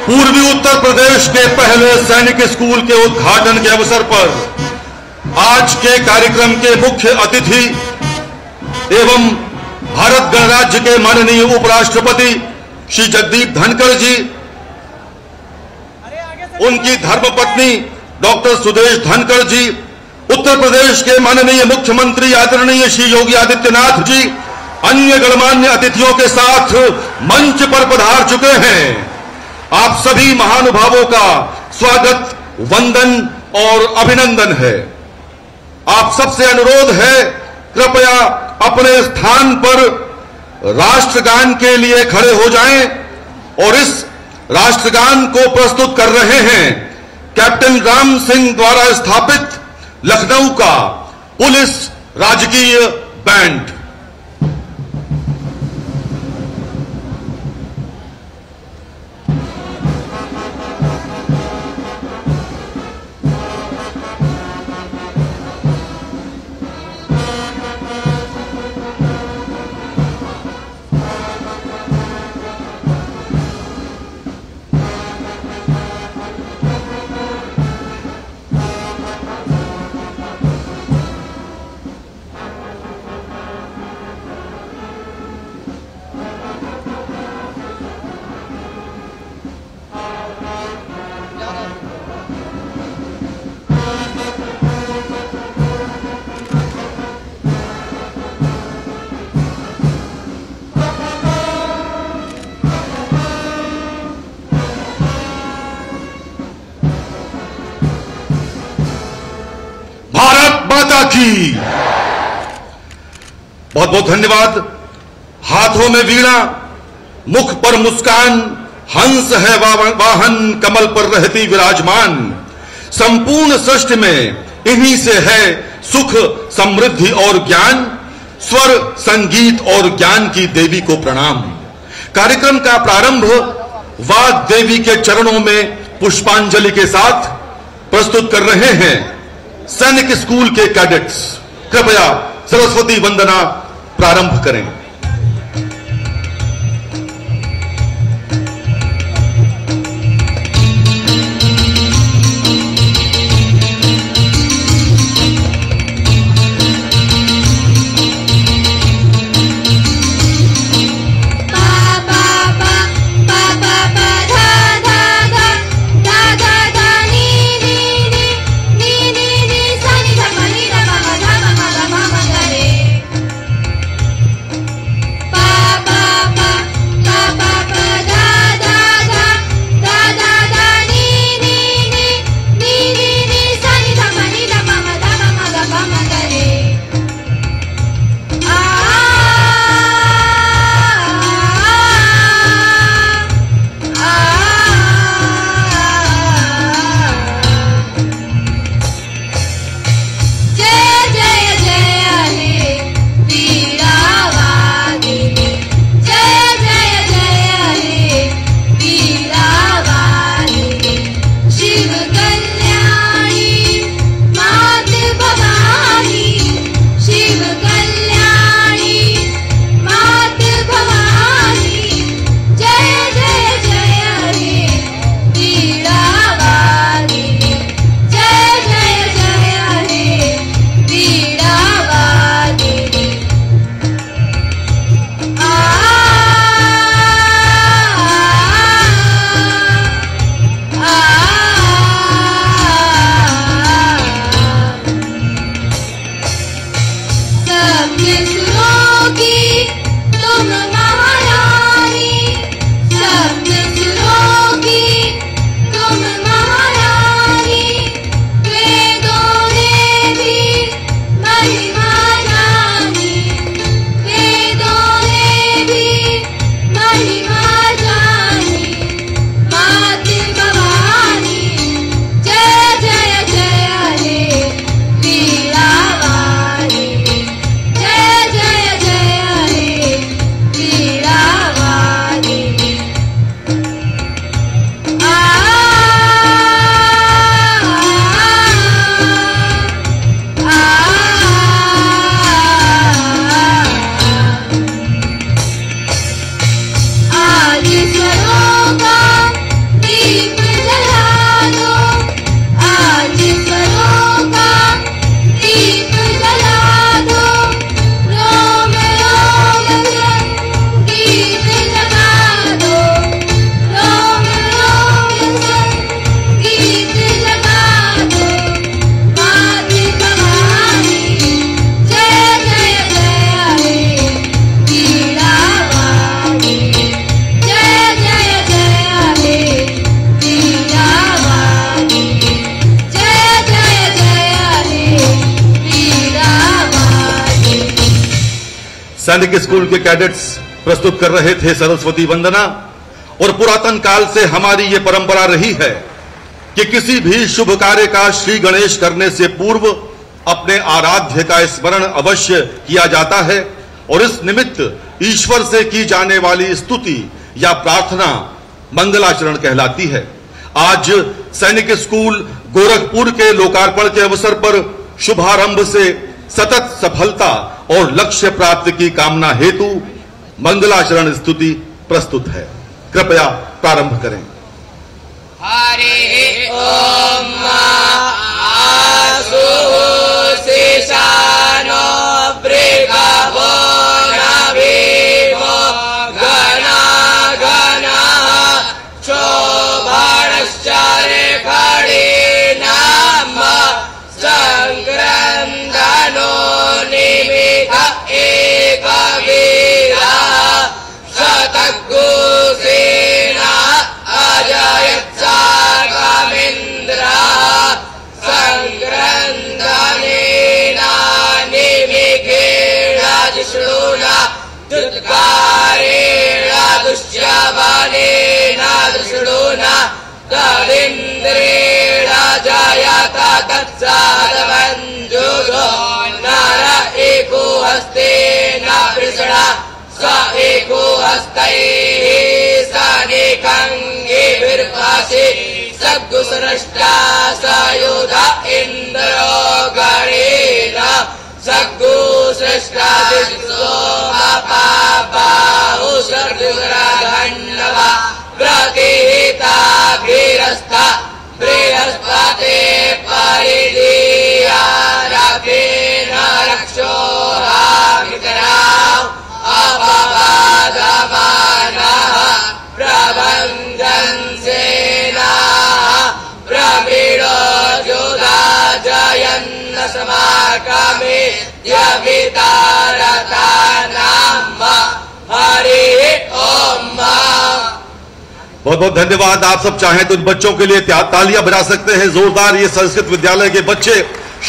पूर्वी उत्तर प्रदेश के पहले सैनिक स्कूल के उद्घाटन के अवसर पर आज के कार्यक्रम के मुख्य अतिथि एवं भारत गणराज्य के माननीय उपराष्ट्रपति श्री जगदीप धनखड़ जी, उनकी धर्मपत्नी डॉक्टर सुदेश धनखड़ जी, उत्तर प्रदेश के माननीय मुख्यमंत्री आदरणीय श्री योगी आदित्यनाथ जी अन्य गणमान्य अतिथियों के साथ मंच पर पधार चुके हैं। आप सभी महानुभावों का स्वागत, वंदन और अभिनंदन है। आप सबसे अनुरोध है, कृपया अपने स्थान पर राष्ट्रगान के लिए खड़े हो जाएं और इस राष्ट्रगान को प्रस्तुत कर रहे हैं कैप्टन राम सिंह द्वारा स्थापित लखनऊ का पुलिस राजकीय बैंड। की बहुत बहुत धन्यवाद। हाथों में वीणा, मुख पर मुस्कान, हंस है वाहन, कमल पर रहती विराजमान। संपूर्ण सृष्टि में इन्हीं से है सुख, समृद्धि और ज्ञान। स्वर, संगीत और ज्ञान की देवी को प्रणाम। कार्यक्रम का प्रारंभ वाग देवी के चरणों में पुष्पांजलि के साथ प्रस्तुत कर रहे हैं सैनिक स्कूल के कैडेट्स। कृपया सरस्वती वंदना प्रारंभ करें। सैनिक स्कूल के कैडेट्स प्रस्तुत कर रहे थे सरस्वती वंदना। और पुरातन काल से हमारी ये परंपरा रही है कि किसी भी शुभ कार्य का श्री गणेश करने से पूर्व अपने आराध्य का स्मरण अवश्य किया जाता है और इस निमित्त ईश्वर से की जाने वाली स्तुति या प्रार्थना मंगलाचरण कहलाती है। आज सैनिक स्कूल गोरखपुर के लोकार्पण के अवसर पर शुभारंभ से सतत सफलता और लक्ष्य प्राप्ति की कामना हेतु मंगलाचरण स्तुति प्रस्तुत है। कृपया प्रारंभ करें। हरि ओम आसु शेषानो वृषभो नवीमो गणा गणा शोभनश्चरे खड़ीनाम संक्रन्दनो निमित्त एकवीरा शतघोषेणा अजयत्साकमिन्द्रा संक्रन्दनेना निमिषेण जिष्णुना दुत्कारेण दुष्यबलेन जिष्णुना तदिन्द्रेण जयता तत्सादमञ्जुषो नर एको हस्तेन वृषणा स एको हस्तैः सनेकङ्गिभिर्भासि सद्गुसृष्टा सयुध इन्द्रो गणेन सद्गुसृष्टा सोमपापाहु सर्गुसराधन्नवा प्रतिहिताभिरस्था बृहस्पते परिदीयारभेन रक्षोहामितराव अपवादमानः प्रबन्धनसेनाः प्रवीणो योधा जयन्न समाकमे यवितारतानाम् हरि ओम। बहुत बहुत धन्यवाद। आप सब चाहें तो इन बच्चों के लिए तालियां बजा सकते हैं जोरदार। ये संस्कृत विद्यालय के बच्चे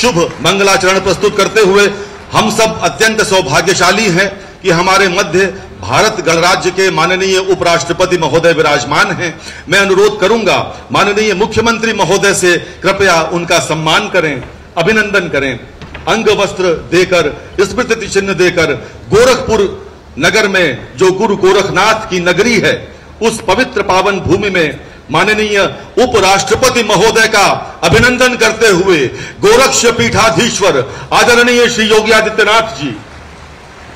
शुभ मंगलाचरण प्रस्तुत करते हुए हम सब अत्यंत सौभाग्यशाली हैं कि हमारे मध्य भारत गणराज्य के माननीय उपराष्ट्रपति महोदय विराजमान हैं। मैं अनुरोध करूंगा माननीय मुख्यमंत्री महोदय से कृपया उनका सम्मान करें, अभिनंदन करें। अंग वस्त्र देकर, स्मृति चिन्ह देकर गोरखपुर नगर में जो गुरु गोरखनाथ की नगरी है उस पवित्र पावन भूमि में माननीय उपराष्ट्रपति महोदय का अभिनंदन करते हुए गोरक्ष पीठाधीश्वर आदरणीय श्री योगी आदित्यनाथ जी,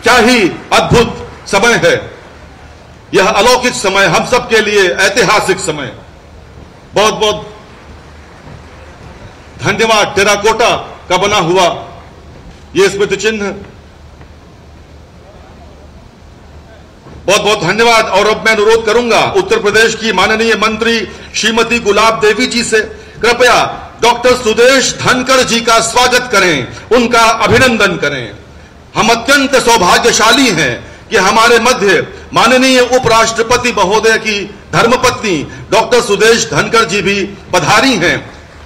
क्या ही अद्भुत समय है यह, अलौकिक समय, हम सब के लिए ऐतिहासिक समय। बहुत बहुत धन्यवाद। टेराकोटा का बना हुआ यह स्मृति चिन्ह, बहुत बहुत धन्यवाद। और अब मैं अनुरोध करूंगा उत्तर प्रदेश की माननीय मंत्री श्रीमती गुलाब देवी जी से कृपया डॉक्टर सुदेश धनखड़ जी का स्वागत करें, उनका अभिनंदन करें। हम अत्यंत सौभाग्यशाली हैं कि हमारे मध्य माननीय उपराष्ट्रपति महोदय की धर्मपत्नी डॉक्टर सुदेश धनखड़ जी भी पधारी हैं।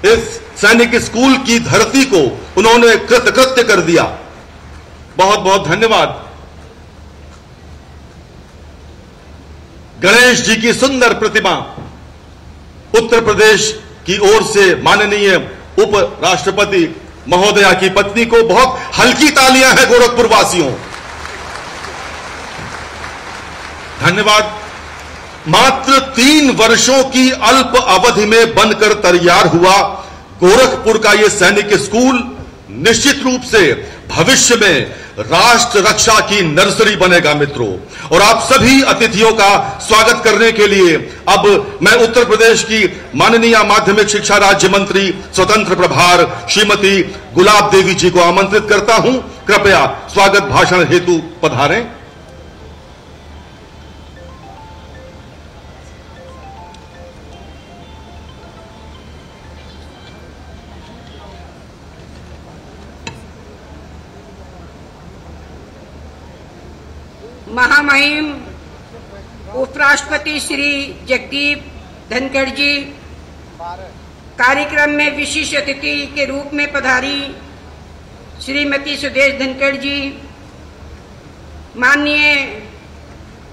इस सैनिक स्कूल की धरती को उन्होंने कृतकृत्य कर दिया। बहुत बहुत धन्यवाद। गणेश जी की सुंदर प्रतिमा उत्तर प्रदेश की ओर से माननीय उपराष्ट्रपति महोदया की पत्नी को बहुत हल्की तालियां हैं गोरखपुर वासियों। धन्यवाद। मात्र 3 वर्षों की अल्प अवधि में बनकर तैयार हुआ गोरखपुर का यह सैनिक स्कूल निश्चित रूप से भविष्य में राष्ट्र रक्षा की नर्सरी बनेगा मित्रों। और आप सभी अतिथियों का स्वागत करने के लिए अब मैं उत्तर प्रदेश की माननीय माध्यमिक शिक्षा राज्य मंत्री स्वतंत्र प्रभार श्रीमती गुलाब देवी जी को आमंत्रित करता हूं। कृपया स्वागत भाषण हेतु पधारें। महामहिम उपराष्ट्रपति श्री जगदीप धनखड़ जी कार्यक्रम में विशिष्ट अतिथि के रूप में पधारी श्रीमती सुदेश धनखड़ जी, माननीय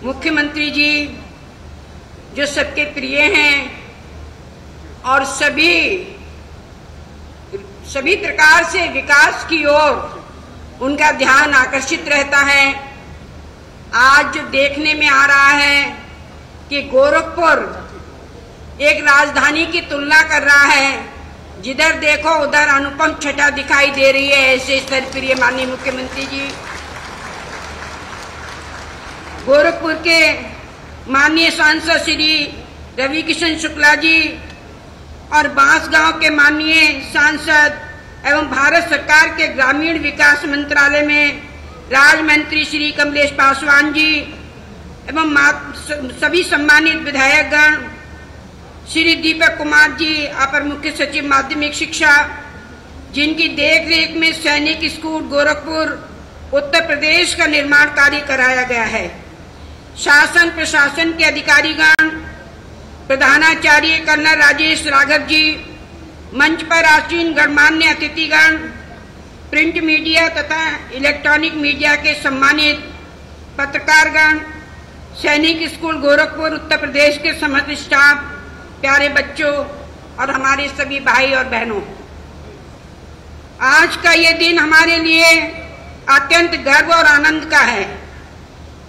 मुख्यमंत्री जी जो सबके प्रिय हैं और सभी प्रकार से विकास की ओर उनका ध्यान आकर्षित रहता है। आज जो देखने में आ रहा है कि गोरखपुर एक राजधानी की तुलना कर रहा है, जिधर देखो उधर अनुपम छटा दिखाई दे रही है। ऐसे सर्वप्रिय माननीय मुख्यमंत्री जी, गोरखपुर के माननीय सांसद श्री रवि किशन शुक्ला जी और बांसगांव के माननीय सांसद एवं भारत सरकार के ग्रामीण विकास मंत्रालय में राज्य मंत्री श्री कमलेश पासवान जी एवं सभी सम्मानित विधायकगण, श्री दीपक कुमार जी अपर मुख्य सचिव माध्यमिक शिक्षा, जिनकी देखरेख में सैनिक स्कूल गोरखपुर उत्तर प्रदेश का निर्माण कार्य कराया गया है, शासन प्रशासन के अधिकारीगण, प्रधानाचार्य कर्नल राजेश राघव जी, मंच पर आसीन गणमान्य अतिथिगण, प्रिंट मीडिया तथा इलेक्ट्रॉनिक मीडिया के सम्मानित पत्रकारगण, सैनिक स्कूल गोरखपुर उत्तर प्रदेश के समस्त स्टाफ, प्यारे बच्चों और हमारे सभी भाई और बहनों, आज का ये दिन हमारे लिए अत्यंत गर्व और आनंद का है,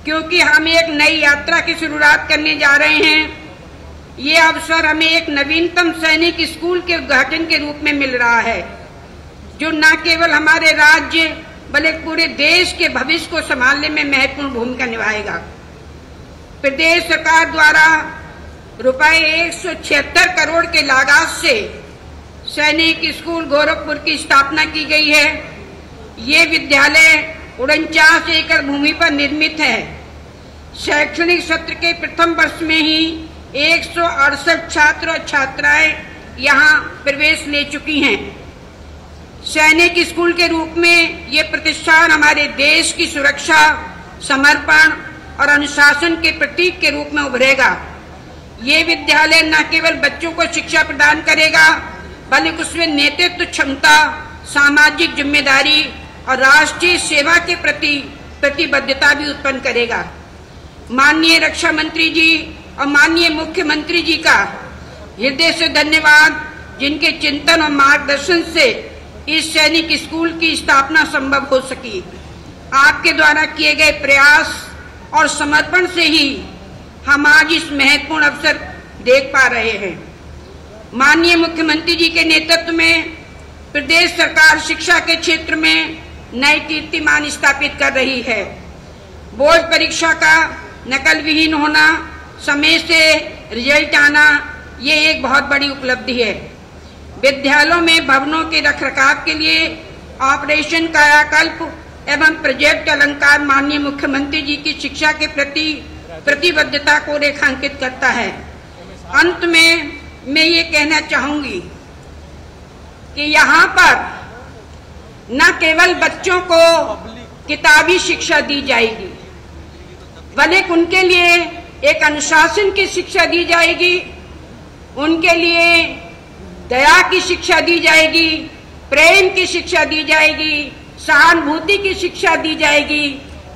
क्योंकि हम एक नई यात्रा की शुरुआत करने जा रहे हैं। ये अवसर हमें एक नवीनतम सैनिक स्कूल के उद्घाटन के रूप में मिल रहा है, जो न केवल हमारे राज्य बल्कि पूरे देश के भविष्य को संभालने में महत्वपूर्ण भूमिका निभाएगा। प्रदेश सरकार द्वारा रुपए 176 करोड़ के लागत से सैनिक स्कूल गोरखपुर की स्थापना की गई है। ये विद्यालय 49 एकड़ भूमि पर निर्मित है। शैक्षणिक सत्र के प्रथम वर्ष में ही 168 छात्र और छात्राएं यहाँ प्रवेश ले चुकी हैं। सैनिक स्कूल के रूप में ये प्रतिष्ठान हमारे देश की सुरक्षा, समर्पण और अनुशासन के प्रतीक के रूप में उभरेगा। ये विद्यालय न केवल बच्चों को शिक्षा प्रदान करेगा, बल्कि उसमें नेतृत्व क्षमता, सामाजिक जिम्मेदारी और राष्ट्रीय सेवा के प्रति प्रतिबद्धता भी उत्पन्न करेगा। माननीय रक्षा मंत्री जी और माननीय मुख्यमंत्री जी का हृदय से धन्यवाद, जिनके चिंतन और मार्गदर्शन से इस सैनिक स्कूल की स्थापना संभव हो सकी। आपके द्वारा किए गए प्रयास और समर्पण से ही हम आज इस महत्वपूर्ण अवसर देख पा रहे हैं। माननीय मुख्यमंत्री जी के नेतृत्व में प्रदेश सरकार शिक्षा के क्षेत्र में नए कीर्तिमान स्थापित कर रही है। बोर्ड परीक्षा का नकल विहीन होना, समय से रिजल्ट आना, ये एक बहुत बड़ी उपलब्धि है। विद्यालयों में भवनों के रखरखाव के लिए ऑपरेशन कायाकल्प एवं प्रोजेक्ट अलंकार माननीय मुख्यमंत्री जी की शिक्षा के प्रति प्रतिबद्धता को रेखांकित करता है। अंत में मैं ये कहना चाहूंगी कि यहाँ पर न केवल बच्चों को किताबी शिक्षा दी जाएगी, बल्कि उनके लिए एक अनुशासन की शिक्षा दी जाएगी, उनके लिए दया की शिक्षा दी जाएगी, प्रेम की शिक्षा दी जाएगी, सहानुभूति की शिक्षा दी जाएगी,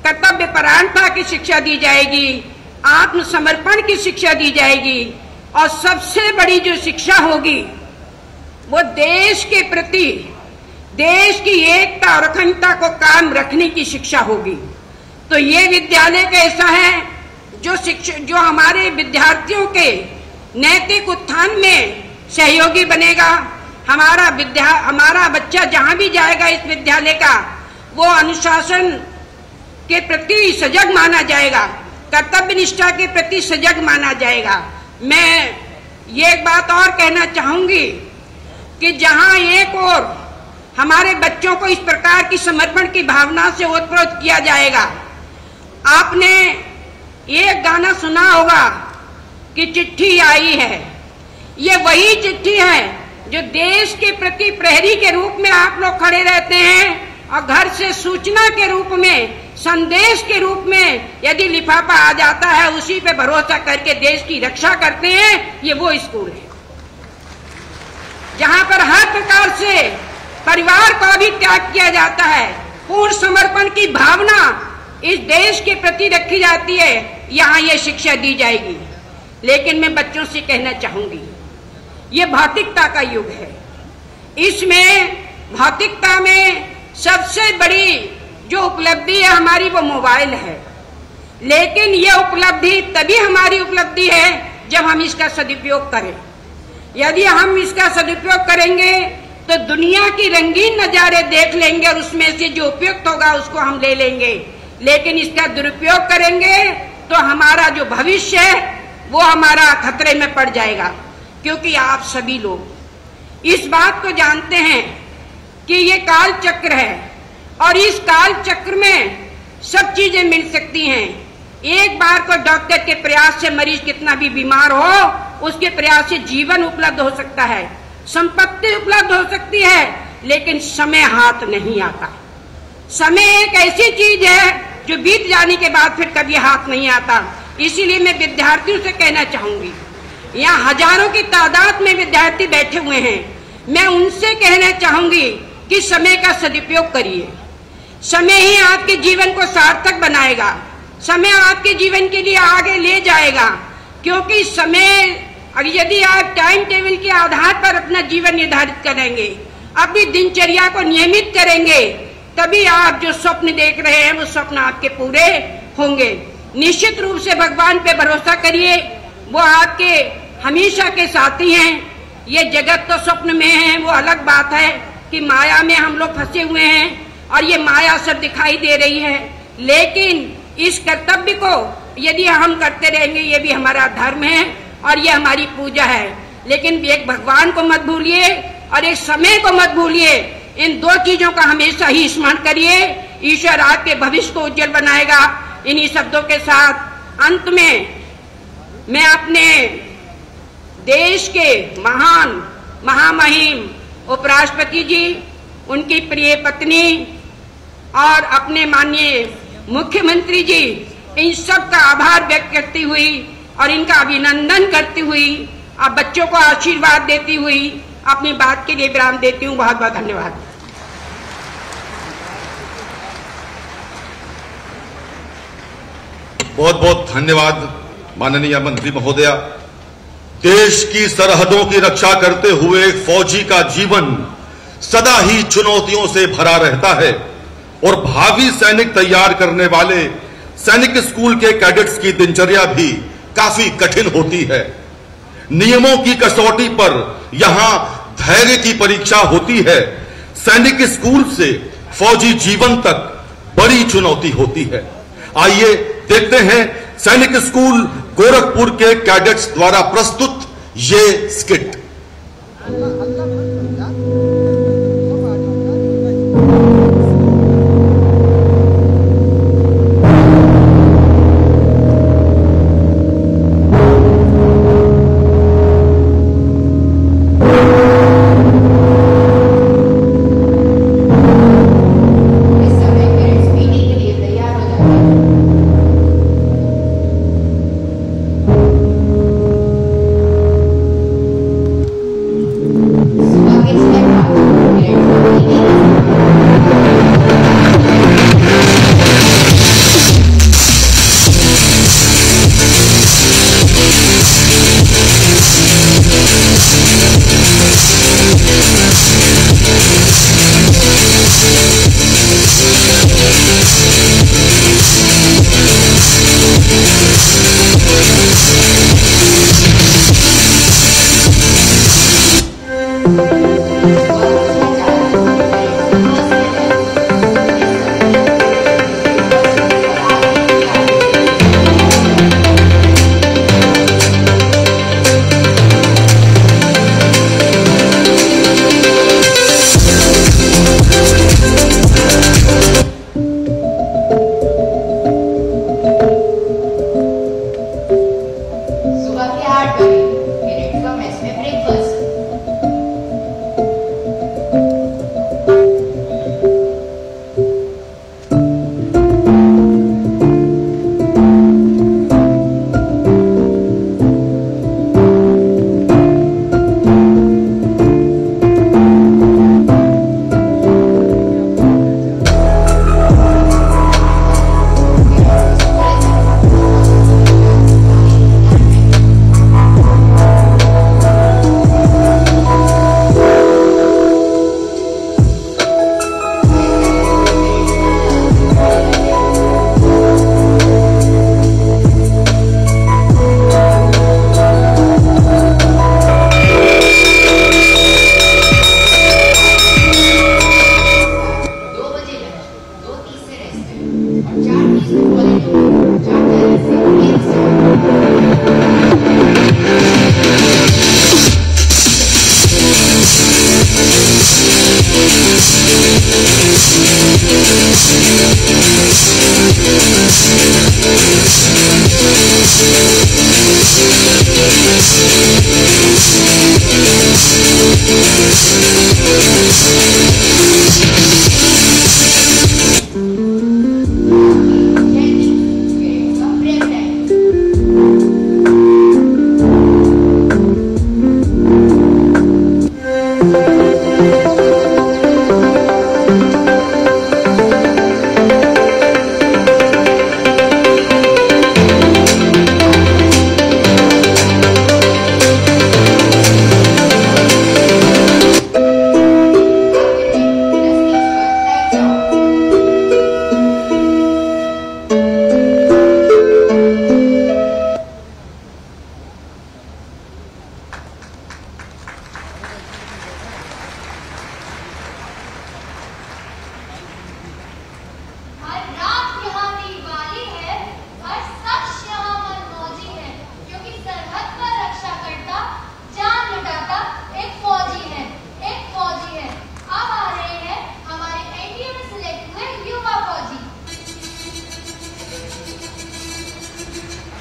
कर्तव्य परायणता की शिक्षा दी जाएगी, आत्मसमर्पण की शिक्षा दी जाएगी, और सबसे बड़ी जो शिक्षा होगी वो देश के प्रति, देश की एकता और अखंडता को कायम रखने की शिक्षा होगी। तो ये विद्यालय कैसा है जो हमारे विद्यार्थियों के नैतिक उत्थान में सहयोगी बनेगा। हमारा बच्चा जहां भी जाएगा इस विद्यालय का, वो अनुशासन के प्रति सजग माना जाएगा, कर्तव्य निष्ठा के प्रति सजग माना जाएगा। मैं ये एक बात और कहना चाहूंगी कि जहां एक और हमारे बच्चों को इस प्रकार की समर्पण की भावना से ओतप्रोत किया जाएगा। आपने एक गाना सुना होगा कि चिट्ठी आई है, ये वही चिट्ठी है जो देश के प्रति प्रहरी के रूप में आप लोग खड़े रहते हैं, और घर से सूचना के रूप में, संदेश के रूप में यदि लिफाफा आ जाता है, उसी पे भरोसा करके देश की रक्षा करते हैं। ये वो स्कूल है जहां पर हर प्रकार से परिवार का भी त्याग किया जाता है, पूर्ण समर्पण की भावना इस देश के प्रति रखी जाती है, यहाँ ये शिक्षा दी जाएगी। लेकिन मैं बच्चों से कहना चाहूंगी, ये भौतिकता का युग है। इसमें भौतिकता में सबसे बड़ी जो उपलब्धि है हमारी, वो मोबाइल है। लेकिन यह उपलब्धि तभी हमारी उपलब्धि है जब हम इसका सदुपयोग करें। यदि हम इसका सदुपयोग करेंगे तो दुनिया की रंगीन नजारे देख लेंगे और उसमें से जो उपयुक्त होगा उसको हम ले लेंगे। लेकिन इसका दुरुपयोग करेंगे तो हमारा जो भविष्य है वो हमारा खतरे में पड़ जाएगा। क्योंकि आप सभी लोग इस बात को जानते हैं कि ये काल चक्र है और इस काल चक्र में सब चीजें मिल सकती हैं। एक बार को डॉक्टर के प्रयास से मरीज कितना भी बीमार हो, उसके प्रयास से जीवन उपलब्ध हो सकता है, संपत्ति उपलब्ध हो सकती है, लेकिन समय हाथ नहीं आता। समय एक ऐसी चीज है जो बीत जाने के बाद फिर कभी हाथ नहीं आता। इसीलिए मैं विद्यार्थियों से कहना चाहूंगी, यहाँ हजारों की तादाद में विद्यार्थी बैठे हुए हैं, मैं उनसे कहना चाहूंगी कि समय का सदुपयोग करिए। समय ही आपके जीवन को सार्थक बनाएगा, समय आपके जीवन के लिए आगे ले जाएगा। क्योंकि समय, और यदि आप टाइम टेबल के आधार पर अपना जीवन निर्धारित करेंगे, अपनी दिनचर्या को नियमित करेंगे, तभी आप जो स्वप्न देख रहे हैं वो स्वप्न आपके पूरे होंगे। निश्चित रूप से भगवान पे भरोसा करिए, वो आपके हमेशा के साथी हैं। ये जगत तो स्वप्न में है, वो अलग बात है कि माया में हम लोग फंसे हुए हैं और ये माया सब दिखाई दे रही है। लेकिन इस कर्तव्य को यदि हम करते रहेंगे, ये भी हमारा धर्म है और ये हमारी पूजा है। लेकिन एक भगवान को मत भूलिए और एक समय को मत भूलिए। इन दो चीजों का हमेशा ही स्मरण करिए। ईश्वर आपके भविष्य को उज्जवल बनाएगा। इन्हीं शब्दों के साथ अंत में मैं अपने देश के महान महामहिम उपराष्ट्रपति जी, उनकी प्रिय पत्नी और अपने माननीय मुख्यमंत्री जी, इन सब का आभार व्यक्त करती हुई और इनका अभिनंदन करती हुई, आप बच्चों को आशीर्वाद देती हुई अपनी बात के लिए विराम देती हूँ। बहुत बहुत धन्यवाद। बहुत बहुत धन्यवाद माननीय मंत्री महोदया। देश की सरहदों की रक्षा करते हुए एक फौजी का जीवन सदा ही चुनौतियों से भरा रहता है और भावी सैनिक तैयार करने वाले सैनिक स्कूल के कैडेट्स की दिनचर्या भी काफी कठिन होती है। नियमों की कसौटी पर यहां धैर्य की परीक्षा होती है। सैनिक स्कूल से फौजी जीवन तक बड़ी चुनौती होती है। आइए देखते हैं सैनिक स्कूल गोरखपुर के कैडेट्स द्वारा प्रस्तुत ये स्किट।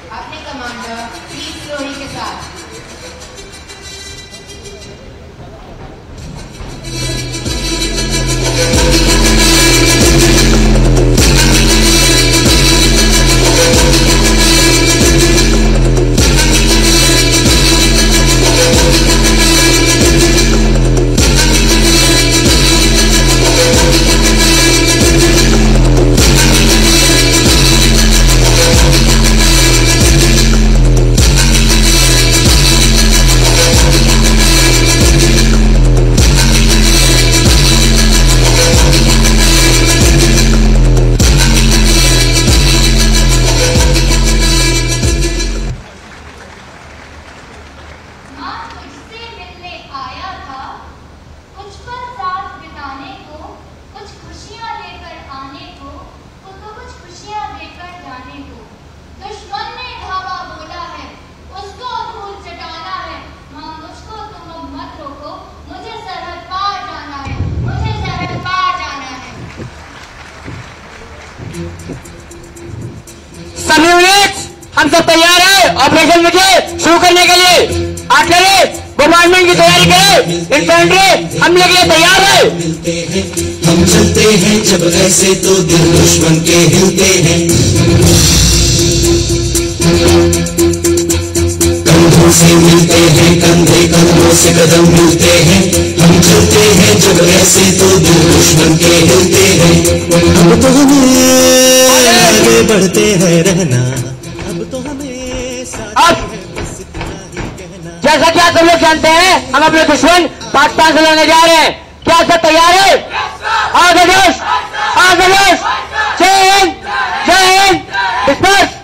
अपने कमांडर वीर सिरोही के साथ। सभी यूनिट्स हम सब तैयार हैं ऑपरेशन विजय शुरू करने के लिए। आर्टिलरी बोम्बार्डमेंट की तैयारी करें। इन्फेंट्री हमले के लिए तैयार है। हम चलते हैं जब ऐसे तो दिल दुश्मन के हिलते हैं। कंधों से मिलते हैं, कंधे कंधों से कदम मिलते हैं। हम चलते हैं जब ऐसे तो दिल दुश्मन के हिलते हैं। अब तो हमें आगे बढ़ते हैं रहना, अब तो हमें साथ है बस इतना ही कहना। जैसा कि आप सब लोग जानते हैं हम अपने दुश्मन पाकिस्तान से लड़ने जा रहे हैं। क्या सब तैयार है? आगे देश, आगे देश। जय हिंद, जय हिंद। डिस्पर्स।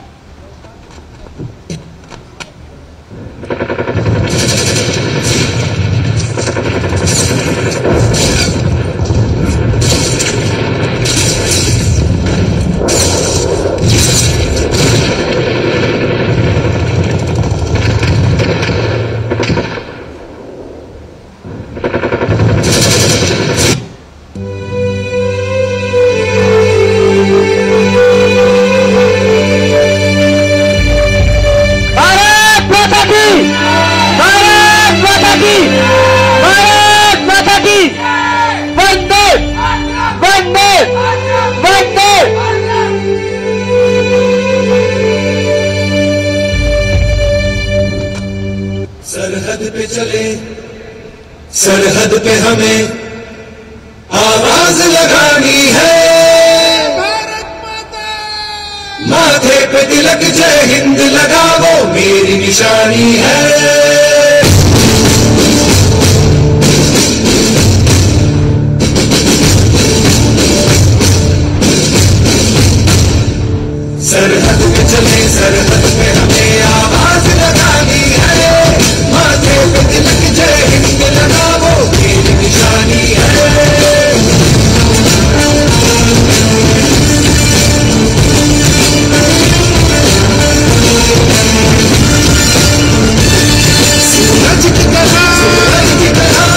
सरहद पे चले, सरहद पे हमें आवाज लगानी है। माथे पे तिलक जय हिंद लगाओ मेरी निशानी है। सरहद पे चले, सरहद पे हमें आवाज लगानी है। माथे पे तिलक जय हिंद लगाओ मेरी निशानी है। सूरज की तरह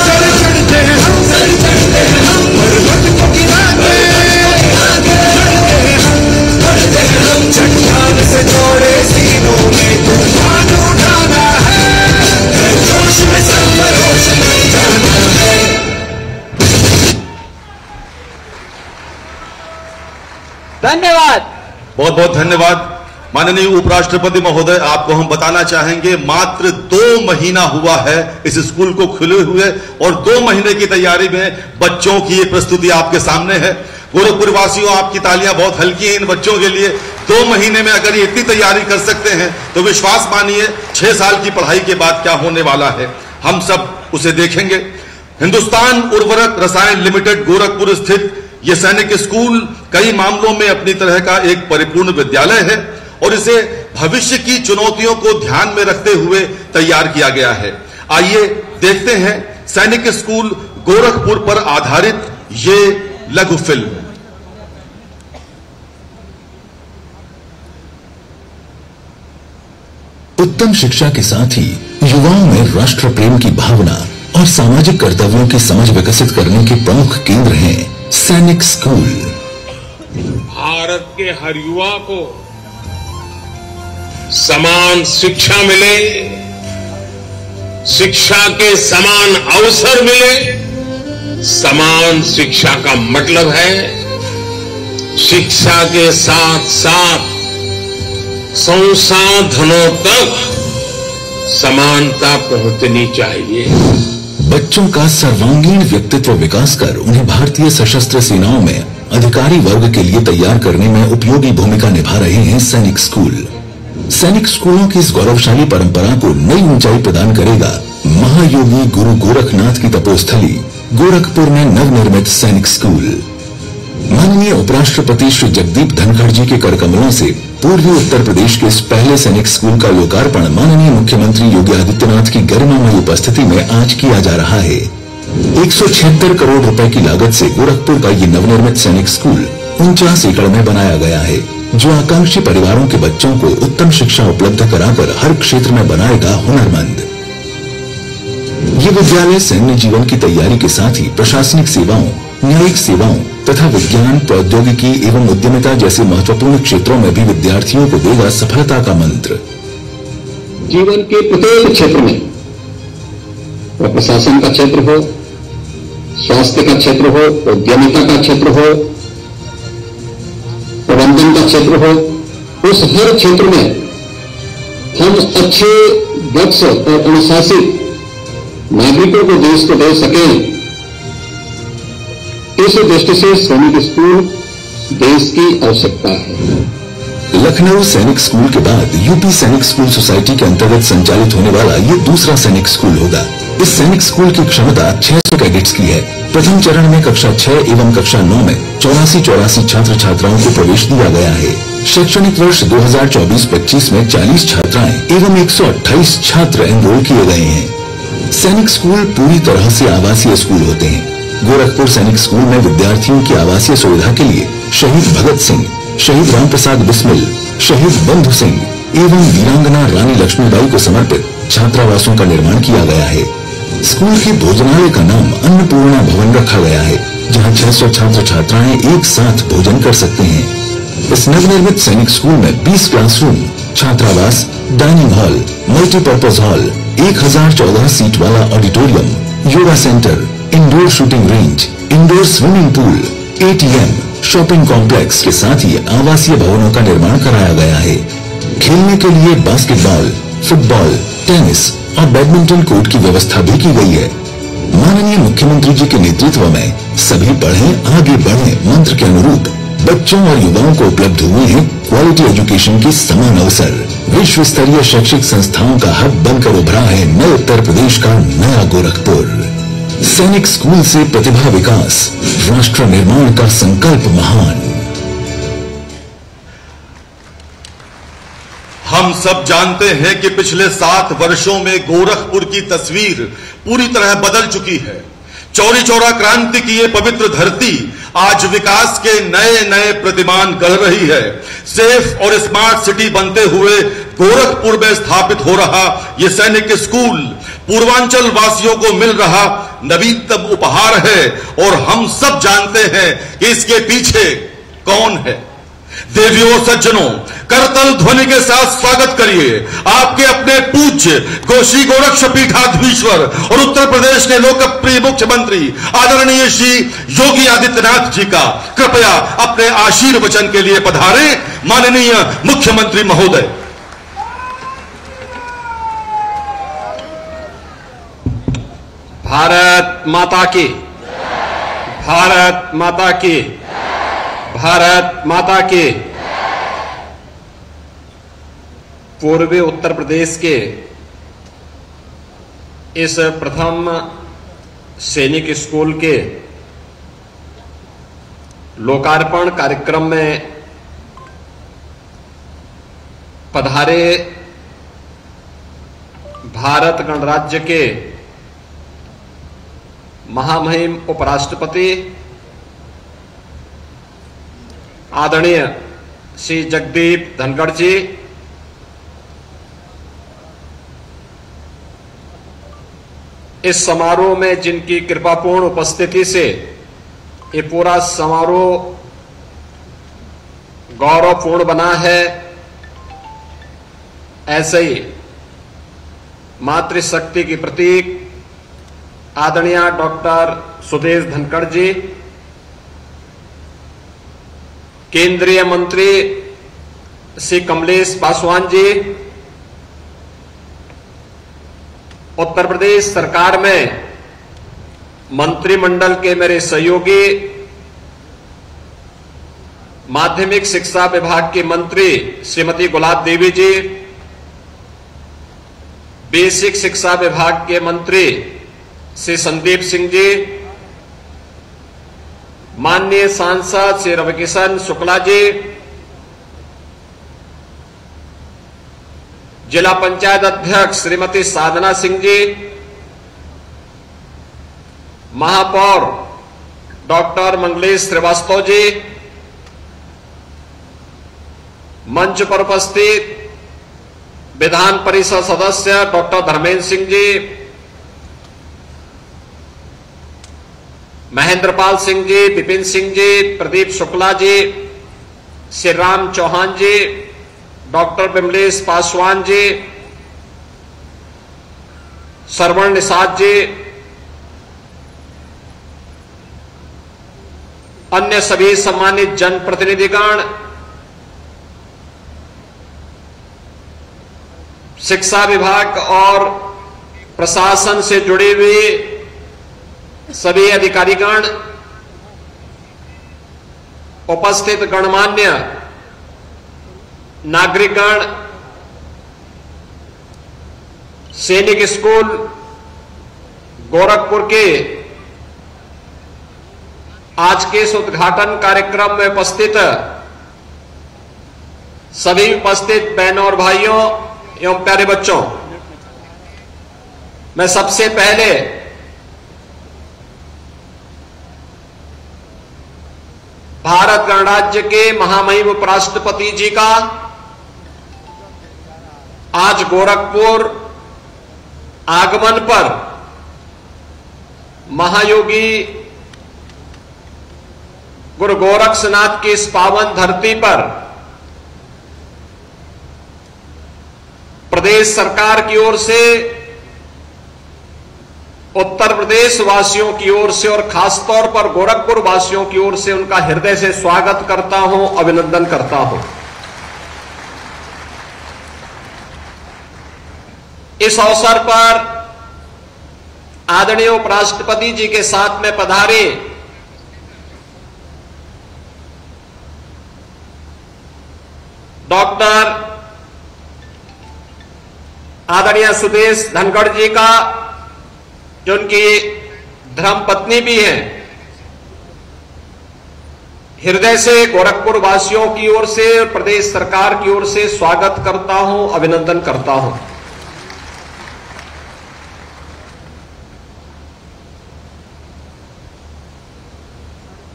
सर चढ़ते हैं हम, सर चढ़ते हैं हम। पर्वत को गिराते चट्टान से जोड़े सीनों में तूफान उठाना है। जोश में सरफरोश बन जाना है। धन्यवाद, बहुत बहुत धन्यवाद। माननीय उपराष्ट्रपति महोदय, आपको हम बताना चाहेंगे मात्र 2 महीना हुआ है इस स्कूल को खुले हुए और 2 महीने की तैयारी में बच्चों की ये प्रस्तुति आपके सामने है। गोरखपुर वासियों, आपकी तालियां बहुत हल्की हैं इन बच्चों के लिए। 2 महीने में अगर ये इतनी तैयारी कर सकते हैं तो विश्वास मानिए 6 साल की पढ़ाई के बाद क्या होने वाला है हम सब उसे देखेंगे। हिंदुस्तान उर्वरक रसायन लिमिटेड गोरखपुर स्थित यह सैनिक स्कूल कई मामलों में अपनी तरह का एक परिपूर्ण विद्यालय है और इसे भविष्य की चुनौतियों को ध्यान में रखते हुए तैयार किया गया है। आइए देखते हैं सैनिक स्कूल गोरखपुर पर आधारित ये लघु फिल्म। उत्तम शिक्षा के साथ ही युवाओं में राष्ट्र प्रेम की भावना और सामाजिक कर्तव्यों की समझ विकसित करने के प्रमुख केंद्र हैं सैनिक स्कूल। भारत के हर युवा को समान शिक्षा मिले, शिक्षा के समान अवसर मिले। समान शिक्षा का मतलब है शिक्षा के साथ साथ संसाधनों तक समानता पहुंचनी चाहिए। बच्चों का सर्वांगीण व्यक्तित्व विकास कर उन्हें भारतीय सशस्त्र सेनाओं में अधिकारी वर्ग के लिए तैयार करने में उपयोगी भूमिका निभा रहे हैं सैनिक स्कूल। सैनिक स्कूलों की इस गौरवशाली परंपरा को नई ऊंचाई प्रदान करेगा महायोगी गुरु गोरखनाथ की तपोस्थली गोरखपुर में नवनिर्मित सैनिक स्कूल। माननीय उपराष्ट्रपति श्री जगदीप धनखड़ जी के करकमलों से पूर्वी उत्तर प्रदेश के इस पहले सैनिक स्कूल का लोकार्पण माननीय मुख्यमंत्री योगी आदित्यनाथ की गरिमामयी उपस्थिति में आज किया जा रहा है। 176 करोड़ रुपए की लागत से गोरखपुर का ये नवनिर्मित सैनिक स्कूल 49 एकड़ में बनाया गया है, जो आकांक्षी परिवारों के बच्चों को उत्तम शिक्षा उपलब्ध कराकर हर क्षेत्र में बनाएगा हुनरमंद। ये विद्यालय सैन्य जीवन की तैयारी के साथ ही प्रशासनिक सेवाओं, न्यायिक सेवाओं तथा विज्ञान, प्रौद्योगिकी एवं उद्यमिता जैसे महत्वपूर्ण क्षेत्रों में भी विद्यार्थियों को देगा सफलता का मंत्र। जीवन के प्रत्येक क्षेत्र में, वह प्रशासन का क्षेत्र हो, स्वास्थ्य का क्षेत्र हो, उद्यमिता का क्षेत्र हो, प्रबंधन का क्षेत्र हो, उस हर क्षेत्र में हम अच्छे, दक्ष और अनुशासित नागरिकों को देश को दे सकें, इस दृष्टि से सैनिक स्कूल देश की आवश्यकता है। लखनऊ सैनिक स्कूल के बाद यूपी सैनिक स्कूल सोसाइटी के अंतर्गत संचालित होने वाला ये दूसरा सैनिक स्कूल होगा। इस सैनिक स्कूल की क्षमता 600 कैडेट्स की है। प्रथम चरण में कक्षा 6 एवं कक्षा 9 में 84 छात्र छात्राओं को प्रवेश दिया गया है। शैक्षणिक वर्ष 2024-25 में 40 छात्राएं एवं 128 छात्र एनरोल किए गए हैं। सैनिक स्कूल पूरी तरह से आवासीय स्कूल होते हैं। गोरखपुर सैनिक स्कूल में विद्यार्थियों की आवासीय सुविधा के लिए शहीद भगत सिंह, शहीद राम प्रसाद बिस्मिल, शहीद बंधु सिंह एवं वीरांगना रानी लक्ष्मीबाई को समर्पित छात्रावासों का निर्माण किया गया है। स्कूल के भोजनालय का नाम अन्नपूर्णा भवन रखा गया है, जहां 600 छात्र छात्राएं एक साथ भोजन कर सकते हैं। इस नवनिर्मित सैनिक स्कूल में 20 क्लासरूम, छात्रावास, dining hall, multipurpose hall, 1014 seat वाला auditorium, yoga centre, indoor shooting range, indoor swimming pool, ATM, shopping complex के साथ ही आवासीय भवनों का निर्माण कराया गया है। खेलने के लिए बास्केटबॉल, फुटबॉल, टेनिस और बैडमिंटन कोर्ट की व्यवस्था भी की गई है। माननीय मुख्यमंत्री जी के नेतृत्व में सभी पढ़ें आगे बढ़ें मंत्र के अनुरूप बच्चों और युवाओं को उपलब्ध हुए हैं क्वालिटी एजुकेशन के समान अवसर। विश्व स्तरीय शैक्षिक संस्थाओं का हब बनकर उभरा है नए उत्तर प्रदेश का नया गोरखपुर। सैनिक स्कूल से प्रतिभा विकास, राष्ट्र निर्माण का संकल्प महान। हम सब जानते हैं कि पिछले 7 वर्षों में गोरखपुर की तस्वीर पूरी तरह बदल चुकी है। चौरी चौरा क्रांति की ये पवित्र धरती आज विकास के नए नए प्रतिमान गढ़ रही है। सेफ और स्मार्ट सिटी बनते हुए गोरखपुर में स्थापित हो रहा ये सैनिक स्कूल पूर्वांचल वासियों को मिल रहा नवीनतम उपहार है, और हम सब जानते हैं कि इसके पीछे कौन है। देवियों सज्जनों, करतल ध्वनि के साथ स्वागत करिए आपके अपने पूज्य कोशी गोरक्षपीठाधीश्वर और उत्तर प्रदेश के लोकप्रिय मुख्यमंत्री आदरणीय श्री योगी आदित्यनाथ जी का। कृपया अपने आशीर्वचन के लिए पधारे माननीय मुख्यमंत्री महोदय। भारत माता की, भारत माता की, भारत माता की। पूर्वी उत्तर प्रदेश के इस प्रथम सैनिक स्कूल के लोकार्पण कार्यक्रम में पधारे भारत गणराज्य के महामहिम उपराष्ट्रपति आदरणीय श्री जगदीप धनखड़ जी, इस समारोह में जिनकी कृपापूर्ण उपस्थिति से ये पूरा समारोह गौरवपूर्ण बना है, ऐसे ही मातृशक्ति की प्रतीक आदरणीय डॉक्टर सुदेश धनखड़ जी, केंद्रीय मंत्री श्री कमलेश पासवान जी, उत्तर प्रदेश सरकार में मंत्रिमंडल के मेरे सहयोगी, माध्यमिक शिक्षा विभाग की मंत्री श्रीमती गुलाब देवी जी, बेसिक शिक्षा विभाग के मंत्री श्री संदीप सिंह जी, माननीय सांसद श्री रविकिशन शुक्ला जी, जिला पंचायत अध्यक्ष श्रीमती साधना सिंह जी, महापौर डॉक्टर मंगलेश श्रीवास्तव जी, मंच पर उपस्थित विधान परिषद सदस्य डॉक्टर धर्मेंद्र सिंह जी, महेंद्रपाल सिंह जी, विपिन सिंह जी, प्रदीप शुक्ला जी, श्री राम चौहान जी, डॉक्टर विमलेश पासवान जी, श्रवण निषाद जी, अन्य सभी सम्मानित जनप्रतिनिधिगण, शिक्षा विभाग और प्रशासन से जुड़े हुए सभी अधिकारीगण, उपस्थित गणमान्य नागरिकगण, सैनिक स्कूल गोरखपुर के आज के इस उद्घाटन कार्यक्रम में उपस्थित सभी उपस्थित बहनों और भाइयों एवं प्यारे बच्चों, मैं सबसे पहले भारत गणराज्य के महामहिम उपराष्ट्रपति जी का आज गोरखपुर आगमन पर महायोगी गुरु गोरक्षनाथ की इस पावन धरती पर प्रदेश सरकार की ओर से, उत्तर प्रदेश वासियों की ओर से और खासतौर पर गोरखपुर वासियों की ओर से उनका हृदय से स्वागत करता हूं, अभिनंदन करता हूं। इस अवसर पर आदरणीय उपराष्ट्रपति जी के साथ में पधारे डॉक्टर आदरणीय सुदेश धनखड़ जी का, जो उनकी धर्मपत्नी भी हैं, हृदय से गोरखपुर वासियों की ओर से और प्रदेश सरकार की ओर से स्वागत करता हूं, अभिनंदन करता हूं।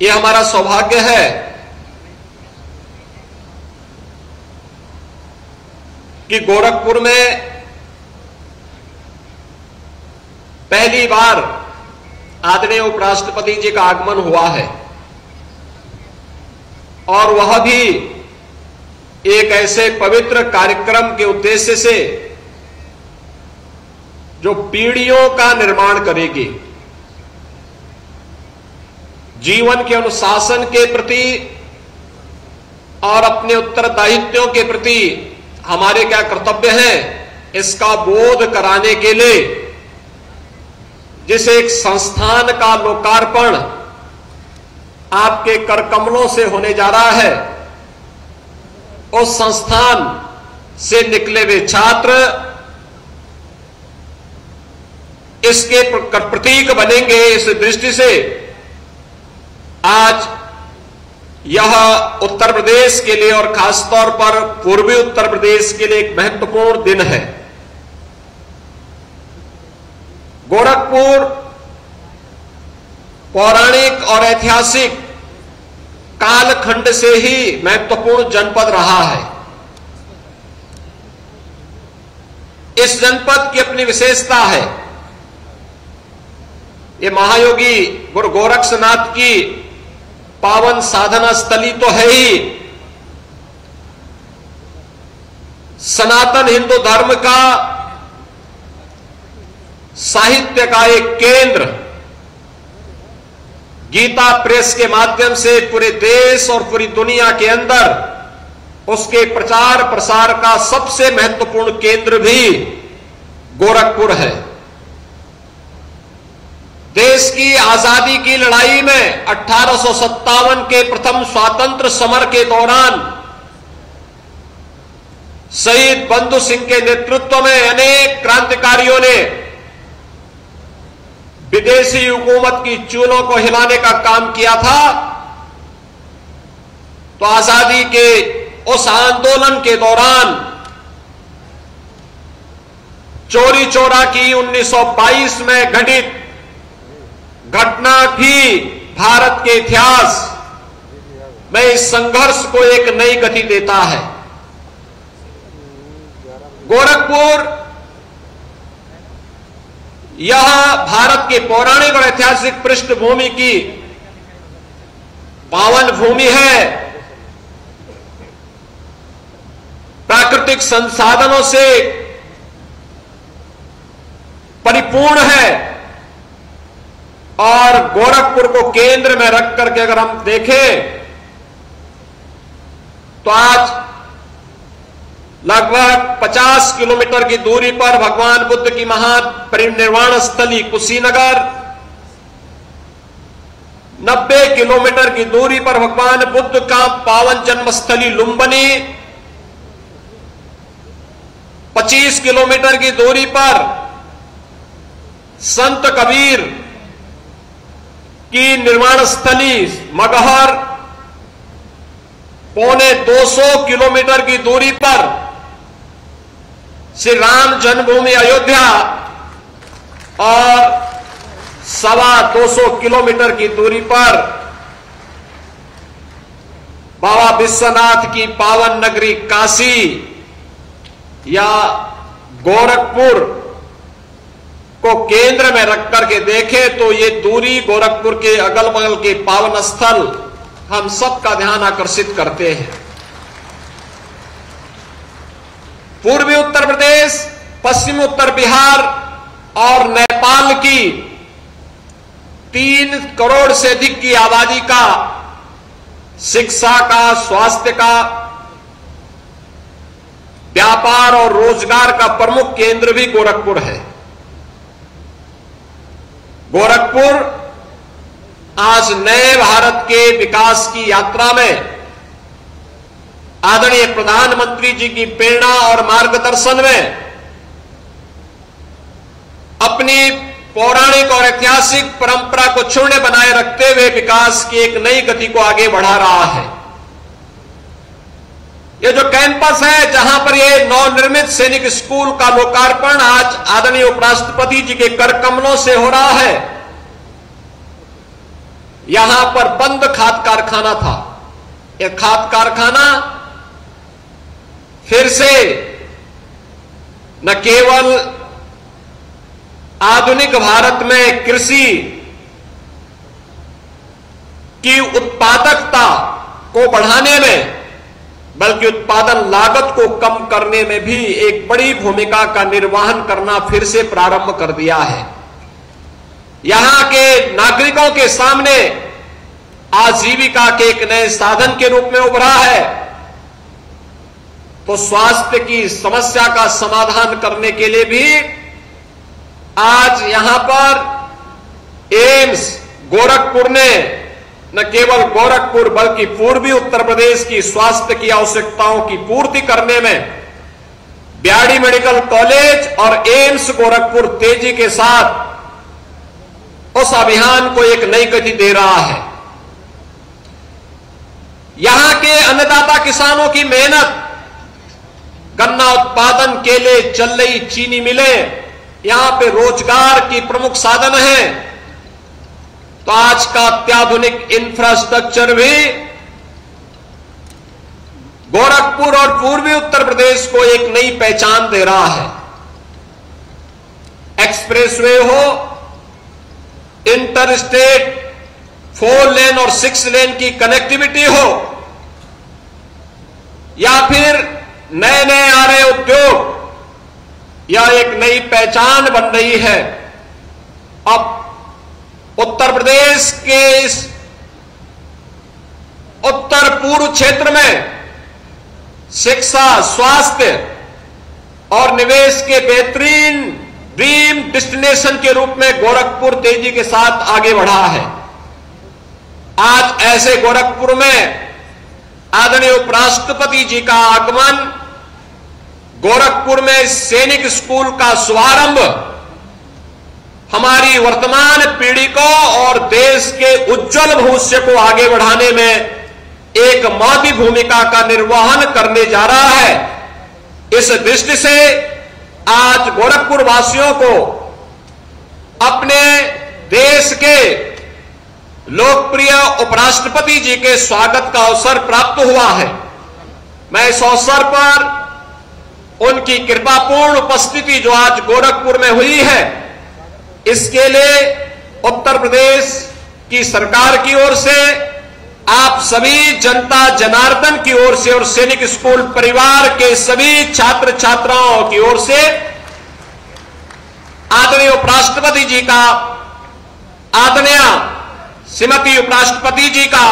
यह हमारा सौभाग्य है कि गोरखपुर में पहली बार आदरणीय उपराष्ट्रपति जी का आगमन हुआ है, और वह भी एक ऐसे पवित्र कार्यक्रम के उद्देश्य से जो पीढ़ियों का निर्माण करेगी, जीवन के अनुशासन के प्रति और अपने उत्तरदायित्वों के प्रति हमारे क्या कर्तव्य हैं, इसका बोध कराने के लिए जिस एक संस्थान का लोकार्पण आपके करकमलों से होने जा रहा है, उस संस्थान से निकले हुए छात्र इसके प्रतीक बनेंगे। इस दृष्टि से आज यह उत्तर प्रदेश के लिए और खासतौर पर पूर्वी उत्तर प्रदेश के लिए एक महत्वपूर्ण दिन है। गोरखपुर पौराणिक और ऐतिहासिक कालखंड से ही महत्वपूर्ण जनपद रहा है। इस जनपद की अपनी विशेषता है। ये महायोगी गुरु गोरक्षनाथ की पावन साधना स्थली तो है ही, सनातन हिंदू धर्म का साहित्य का एक केंद्र गीता प्रेस के माध्यम से पूरे देश और पूरी दुनिया के अंदर उसके प्रचार प्रसार का सबसे महत्वपूर्ण केंद्र भी गोरखपुर है। देश की आजादी की लड़ाई में 1857 के प्रथम स्वातंत्र समर के दौरान शहीद बंधु सिंह के नेतृत्व में अनेक क्रांतिकारियों ने विदेशी हुकूमत की चूलों को हिलाने का काम किया था। तो आजादी के उस आंदोलन के दौरान चोरी चोरा की 1922 में घटित घटना भी भारत के इतिहास में इस संघर्ष को एक नई गति देता है। गोरखपुर यह भारत के पौराणिक और ऐतिहासिक पृष्ठभूमि की पावन भूमि है। प्राकृतिक संसाधनों से परिपूर्ण है और गोरखपुर को केंद्र में रख करके अगर हम देखें तो आज लगभग 50 किलोमीटर की दूरी पर भगवान बुद्ध की महापरिनिर्वाण स्थली कुशीनगर, 90 किलोमीटर की दूरी पर भगवान बुद्ध का पावन जन्मस्थली लुम्बिनी, 25 किलोमीटर की दूरी पर संत कबीर की निर्वाण स्थली मगहर, पौने 200 किलोमीटर की दूरी पर श्री राम जन्मभूमि अयोध्या और 225 किलोमीटर की दूरी पर बाबा विश्वनाथ की पावन नगरी काशी या गोरखपुर को केंद्र में रख करके देखें तो ये दूरी गोरखपुर के अगल बगल के पावन स्थल हम सबका ध्यान आकर्षित करते हैं। पूर्वी उत्तर प्रदेश, पश्चिमी उत्तर बिहार और नेपाल की 3 करोड़ से अधिक की आबादी का शिक्षा का, स्वास्थ्य का, व्यापार और रोजगार का प्रमुख केंद्र भी गोरखपुर है। गोरखपुर आज नए भारत के विकास की यात्रा में आदरणीय प्रधानमंत्री जी की प्रेरणा और मार्गदर्शन में अपनी पौराणिक और ऐतिहासिक परंपरा को क्षुण्ण बनाए रखते हुए विकास की एक नई गति को आगे बढ़ा रहा है। ये जो कैंपस है जहां पर ये नवनिर्मित सैनिक स्कूल का लोकार्पण आज आदरणीय उपराष्ट्रपति जी के कर कमलों से हो रहा है, यहां पर बंद खाद कारखाना था। यह खाद कारखाना फिर से न केवल आधुनिक भारत में कृषि की उत्पादकता को बढ़ाने में बल्कि उत्पादन लागत को कम करने में भी एक बड़ी भूमिका का निर्वहन करना फिर से प्रारंभ कर दिया है। यहां के नागरिकों के सामने आजीविका के एक नए साधन के रूप में उभरा है। तो स्वास्थ्य की समस्या का समाधान करने के लिए भी आज यहां पर एम्स गोरखपुर ने न केवल गोरखपुर बल्कि पूर्वी उत्तर प्रदेश की स्वास्थ्य की आवश्यकताओं की पूर्ति करने में बीआरडी मेडिकल कॉलेज और एम्स गोरखपुर तेजी के साथ उस अभियान को एक नई गति दे रहा है। यहां के अन्नदाता किसानों की मेहनत, गन्ना उत्पादन के लिए चल रही चीनी मिलें यहां पे रोजगार की प्रमुख साधन है। तो आज का अत्याधुनिक इंफ्रास्ट्रक्चर भी गोरखपुर और पूर्वी उत्तर प्रदेश को एक नई पहचान दे रहा है। एक्सप्रेसवे हो, इंटरस्टेट 4 लेन और 6 लेन की कनेक्टिविटी हो या फिर नए नए आ रहे उद्योग या एक नई पहचान बन रही है। अब उत्तर प्रदेश के इस उत्तर पूर्व क्षेत्र में शिक्षा, स्वास्थ्य और निवेश के बेहतरीन ड्रीम डेस्टिनेशन के रूप में गोरखपुर तेजी के साथ आगे बढ़ा है। आज ऐसे गोरखपुर में आदरणीय उपराष्ट्रपति जी का आगमन, गोरखपुर में सैनिक स्कूल का शुभारंभ हमारी वर्तमान पीढ़ी को और देश के उज्जवल भविष्य को आगे बढ़ाने में एक महती भूमिका का निर्वहन करने जा रहा है। इस दृष्टि से आज गोरखपुर वासियों को अपने देश के लोकप्रिय उपराष्ट्रपति जी के स्वागत का अवसर प्राप्त हुआ है। मैं इस अवसर पर उनकी कृपापूर्ण उपस्थिति जो आज गोरखपुर में हुई है, इसके लिए उत्तर प्रदेश की सरकार की ओर से, आप सभी जनता जनार्दन की ओर से और सैनिक स्कूल परिवार के सभी छात्र छात्राओं की ओर से आदरणीय उपराष्ट्रपति जी का, आदरणीय श्रीमती उपराष्ट्रपति जी का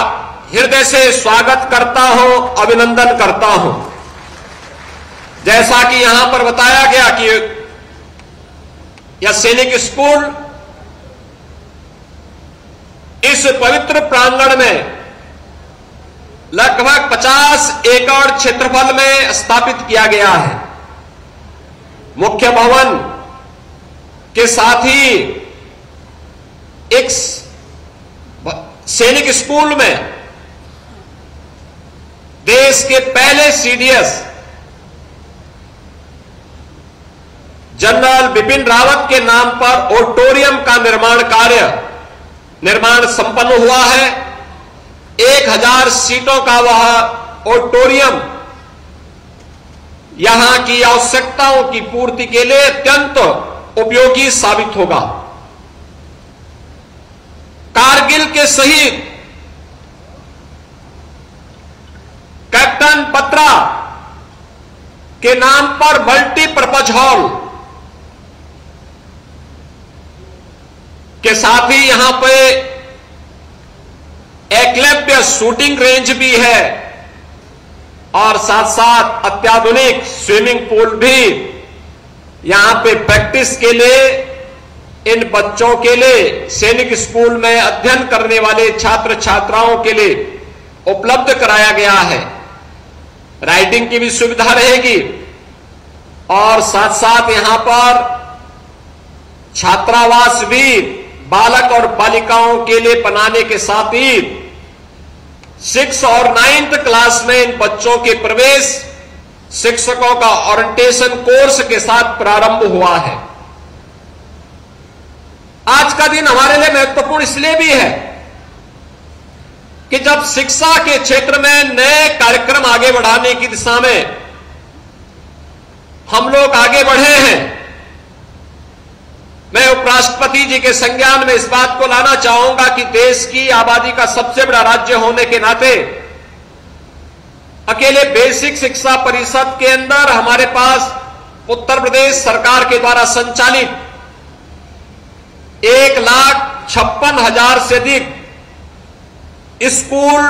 हृदय से स्वागत करता हूं, अभिनंदन करता हूं। जैसा कि यहां पर बताया गया कि यह सैनिक स्कूल इस पवित्र प्रांगण में लगभग 50 एकड़ क्षेत्रफल में स्थापित किया गया है। मुख्य भवन के साथ ही एक सैनिक स्कूल में देश के पहले सीडीएस जनरल बिपिन रावत के नाम पर ऑडिटोरियम का निर्माण संपन्न हुआ है। 1000 सीटों का वह ऑडिटोरियम यहां की आवश्यकताओं की पूर्ति के लिए अत्यंत उपयोगी साबित होगा। कारगिल के शहीद कैप्टन बत्रा के नाम पर मल्टीपर्पज हॉल के साथ ही यहां पे एकलव्य शूटिंग रेंज भी है और साथ साथ अत्याधुनिक स्विमिंग पूल भी यहां पे प्रैक्टिस के लिए इन बच्चों के लिए, सैनिक स्कूल में अध्ययन करने वाले छात्र छात्राओं के लिए उपलब्ध कराया गया है। राइडिंग की भी सुविधा रहेगी और साथ साथ यहां पर छात्रावास भी बालक और बालिकाओं के लिए बनाने के साथ ही 6 और 9th क्लास में इन बच्चों के प्रवेश शिक्षकों का ओरिएंटेशन कोर्स के साथ प्रारंभ हुआ है। आज का दिन हमारे लिए महत्वपूर्ण इसलिए भी है कि जब शिक्षा के क्षेत्र में नए कार्यक्रम आगे बढ़ाने की दिशा में हम लोग आगे बढ़े हैं, मैं उपराष्ट्रपति जी के संज्ञान में इस बात को लाना चाहूंगा कि देश की आबादी का सबसे बड़ा राज्य होने के नाते अकेले बेसिक शिक्षा परिषद के अंदर हमारे पास उत्तर प्रदेश सरकार के द्वारा संचालित 1,56,000 से अधिक स्कूल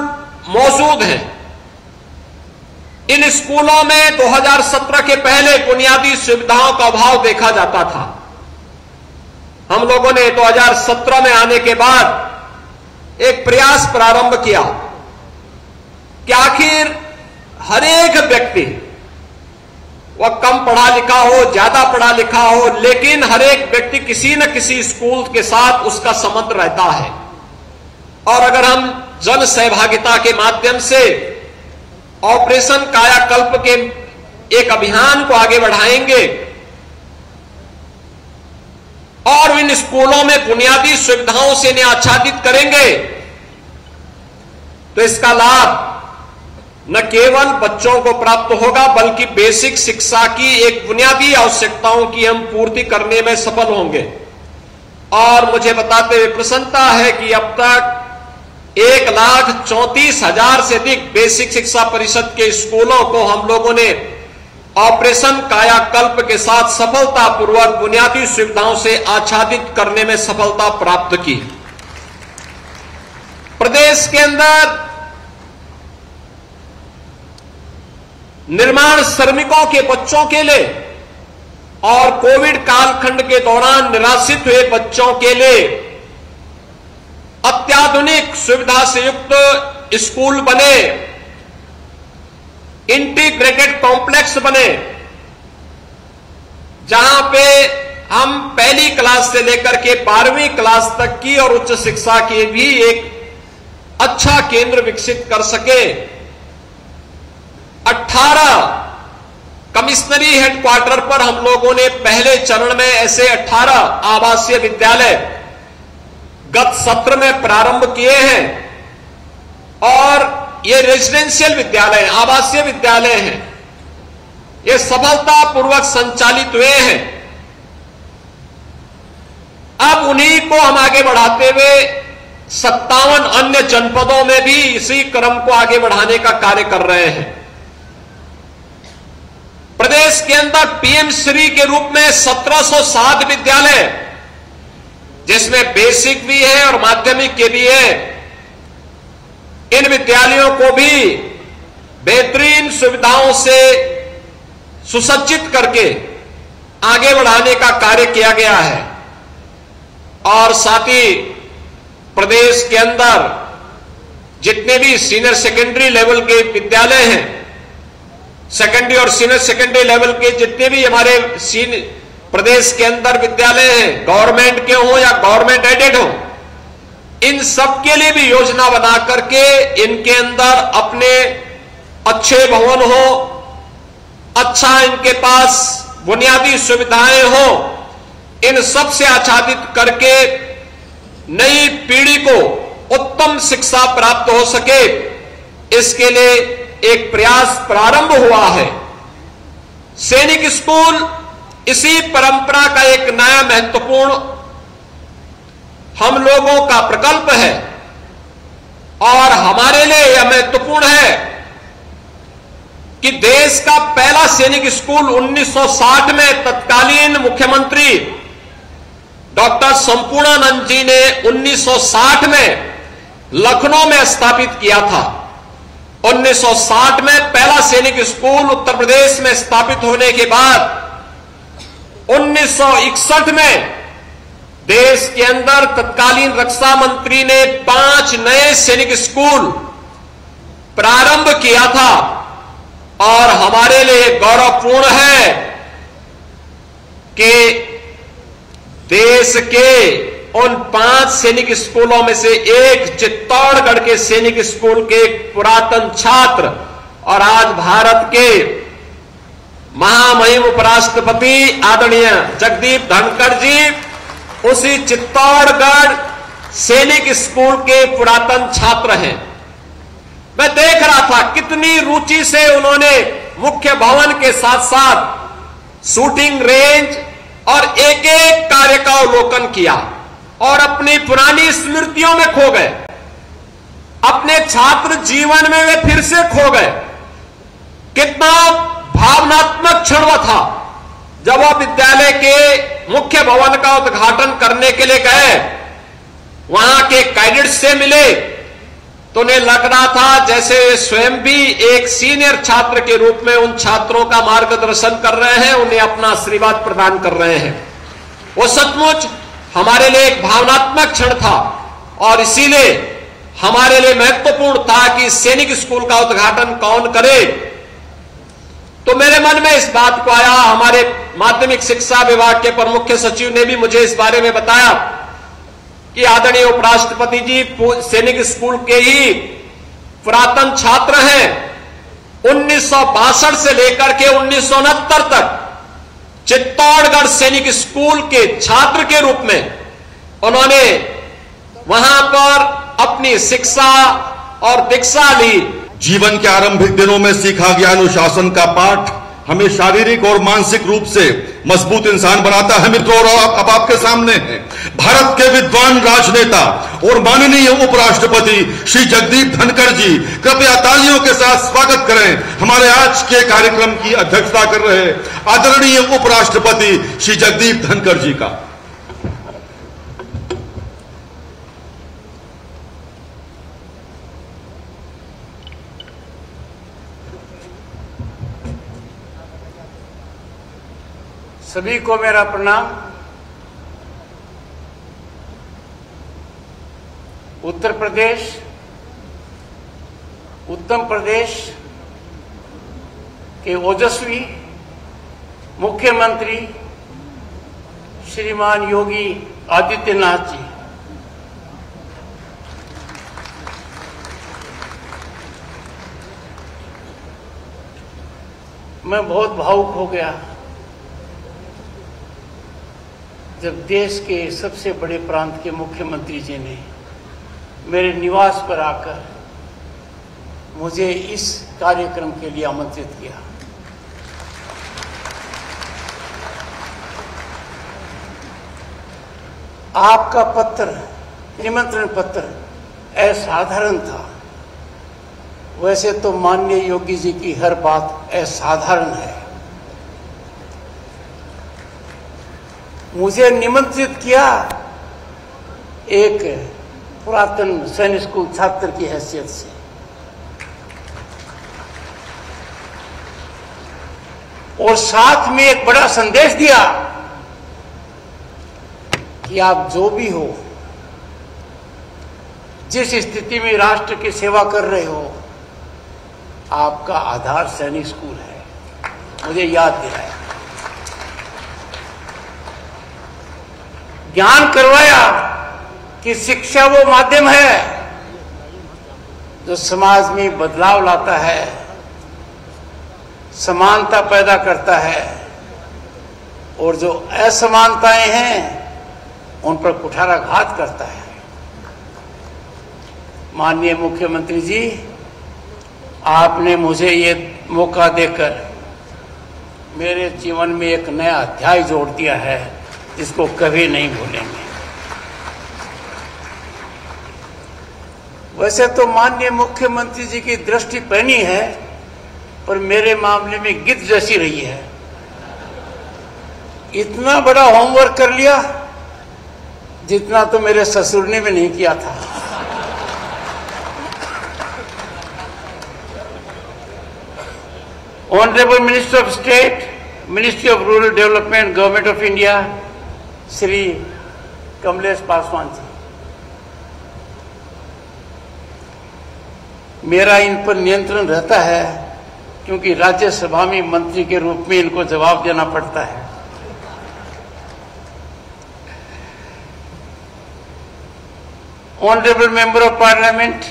मौजूद हैं। इन स्कूलों में 2017 के पहले बुनियादी सुविधाओं का अभाव देखा जाता था। हम लोगों ने 2017 में आने के बाद एक प्रयास प्रारंभ किया कि आखिर हर एक व्यक्ति, वह कम पढ़ा लिखा हो, ज्यादा पढ़ा लिखा हो, लेकिन हर एक व्यक्ति किसी न किसी स्कूल के साथ उसका संबंध रहता है। और अगर हम जन सहभागिता के माध्यम से ऑपरेशन कायाकल्प के एक अभियान को आगे बढ़ाएंगे और इन स्कूलों में बुनियादी सुविधाओं से इन्हें आच्छादित करेंगे तो इसका लाभ न केवल बच्चों को प्राप्त होगा बल्कि बेसिक शिक्षा की एक बुनियादी आवश्यकताओं की हम पूर्ति करने में सफल होंगे। और मुझे बताते हुए प्रसन्नता है कि अब तक 1,34,000 से अधिक बेसिक शिक्षा परिषद के स्कूलों को हम लोगों ने ऑपरेशन कायाकल्प के साथ सफलतापूर्वक बुनियादी सुविधाओं से आच्छादित करने में सफलता प्राप्त की। प्रदेश के अंदर निर्माण श्रमिकों के बच्चों के लिए और कोविड कालखंड के दौरान निराश्रित हुए बच्चों के लिए अत्याधुनिक सुविधा से युक्त स्कूल बने, इंटीग्रेटेड कॉम्प्लेक्स बने, जहां पे हम पहली क्लास से लेकर के 12वीं क्लास तक की और उच्च शिक्षा के भी एक अच्छा केंद्र विकसित कर सके। 18 कमिश्नरी हेडक्वार्टर पर हम लोगों ने पहले चरण में ऐसे 18 आवासीय विद्यालय गत सत्र में प्रारंभ किए हैं और ये रेजिडेंशियल विद्यालय, आवासीय विद्यालय हैं, ये सफलतापूर्वक संचालित हुए हैं। अब उन्हीं को हम आगे बढ़ाते हुए 57 अन्य जनपदों में भी इसी क्रम को आगे बढ़ाने का कार्य कर रहे हैं। प्रदेश के अंदर पीएम श्री के रूप में 1707 विद्यालय, जिसमें बेसिक भी है और माध्यमिक के भी है, इन विद्यालयों को भी बेहतरीन सुविधाओं से सुसज्जित करके आगे बढ़ाने का कार्य किया गया है। और साथ ही प्रदेश के अंदर जितने भी सीनियर सेकेंडरी लेवल के विद्यालय हैं, सेकेंडरी और सीनियर सेकेंडरी लेवल के जितने भी हमारे प्रदेश के अंदर विद्यालय हैं, गवर्नमेंट के हों या गवर्नमेंट एडेड हों, इन सब के लिए भी योजना बना करके इनके अंदर अपने अच्छे भवन हो, अच्छा इनके पास बुनियादी सुविधाएं हो, इन सब से आच्छादित करके नई पीढ़ी को उत्तम शिक्षा प्राप्त हो सके, इसके लिए एक प्रयास प्रारंभ हुआ है। सैनिक स्कूल इसी परंपरा का एक नया महत्वपूर्ण हम लोगों का प्रकल्प है और हमारे लिए यह महत्वपूर्ण है कि देश का पहला सैनिक स्कूल 1960 में तत्कालीन मुख्यमंत्री डॉक्टर संपूर्णानंद जी ने 1960 में लखनऊ में स्थापित किया था। 1960 में पहला सैनिक स्कूल उत्तर प्रदेश में स्थापित होने के बाद 1961 में देश के अंदर तत्कालीन रक्षा मंत्री ने 5 नए सैनिक स्कूल प्रारंभ किया था और हमारे लिए गौरवपूर्ण है कि देश के उन 5 सैनिक स्कूलों में से एक चित्तौड़गढ़ के सैनिक स्कूल के पुरातन छात्र और आज भारत के महामहिम उपराष्ट्रपति आदरणीय जगदीप धनखड़ जी उसी चित्तौड़गढ़ सैनिक स्कूल के पुरातन छात्र हैं। मैं देख रहा था कितनी रुचि से उन्होंने मुख्य भवन के साथ साथ शूटिंग रेंज और एक एक कार्य का अवलोकन किया और अपनी पुरानी स्मृतियों में खो गए, अपने छात्र जीवन में वे फिर से खो गए। कितना भावनात्मक क्षण था जब वह विद्यालय के मुख्य भवन का उद्घाटन करने के लिए गए, वहां के कैडेट्स से मिले तो उन्हें लग रहा था जैसे स्वयं भी एक सीनियर छात्र के रूप में उन छात्रों का मार्गदर्शन कर रहे हैं, उन्हें अपना आशीर्वाद प्रदान कर रहे हैं। वो सचमुच हमारे लिए एक भावनात्मक क्षण था और इसीलिए हमारे लिए महत्वपूर्ण था कि सैनिक स्कूल का उद्घाटन कौन करे। तो मेरे मन में इस बात को आया, हमारे माध्यमिक शिक्षा विभाग के प्रमुख सचिव ने भी मुझे इस बारे में बताया कि आदरणीय उपराष्ट्रपति जी सैनिक स्कूल के ही पुरातन छात्र हैं। 1962 से लेकर के 1969 तक चित्तौड़गढ़ सैनिक स्कूल के छात्र के रूप में उन्होंने वहां पर अपनी शिक्षा और दीक्षा ली। जीवन के आरंभिक दिनों में सीखा गया अनुशासन का पाठ हमें शारीरिक और मानसिक रूप से मजबूत इंसान बनाता है। मित्रों, और अब आपके सामने है भारत के विद्वान राजनेता और माननीय उपराष्ट्रपति श्री जगदीप धनखड़ जी। कृपया तालियों के साथ स्वागत करें हमारे आज के कार्यक्रम की अध्यक्षता कर रहे आदरणीय उपराष्ट्रपति श्री जगदीप धनखड़ जी का। सभी को मेरा प्रणाम। उत्तर प्रदेश, उत्तम प्रदेश के ओजस्वी मुख्यमंत्री श्रीमान योगी आदित्यनाथ जी, मैं बहुत भावुक हो गया जब देश के सबसे बड़े प्रांत के मुख्यमंत्री जी ने मेरे निवास पर आकर मुझे इस कार्यक्रम के लिए आमंत्रित किया। आपका पत्र, निमंत्रण पत्र असाधारण था। वैसे तो माननीय योगी जी की हर बात असाधारण है। मुझे निमंत्रित किया एक पुरातन सैनिक स्कूल छात्र की हैसियत से। और साथ में एक बड़ा संदेश दिया कि आप जो भी हो, जिस स्थिति में राष्ट्र की सेवा कर रहे हो, आपका आधार सैनिक स्कूल है। मुझे याद दिलाया, ज्ञान करवाया कि शिक्षा वो माध्यम है जो समाज में बदलाव लाता है, समानता पैदा करता है और जो असमानताएं हैं उन पर कुठाराघात करता है। माननीय मुख्यमंत्री जी, आपने मुझे ये मौका देकर मेरे जीवन में एक नया अध्याय जोड़ दिया है, जिसको कभी नहीं भूलेंगे। वैसे तो माननीय मुख्यमंत्री जी की दृष्टि पैनी है, पर मेरे मामले में गिद्ध जैसी रही है। इतना बड़ा होमवर्क कर लिया जितना तो मेरे ससुर ने भी नहीं किया था। Honourable minister of state, ministry of rural development, government of India, Shri Kamlesh Paswan ji, मेरा इन पर नियंत्रण रहता है क्योंकि राज्यसभा में मंत्री के रूप में इनको जवाब देना पड़ता है। Honourable member of parliament,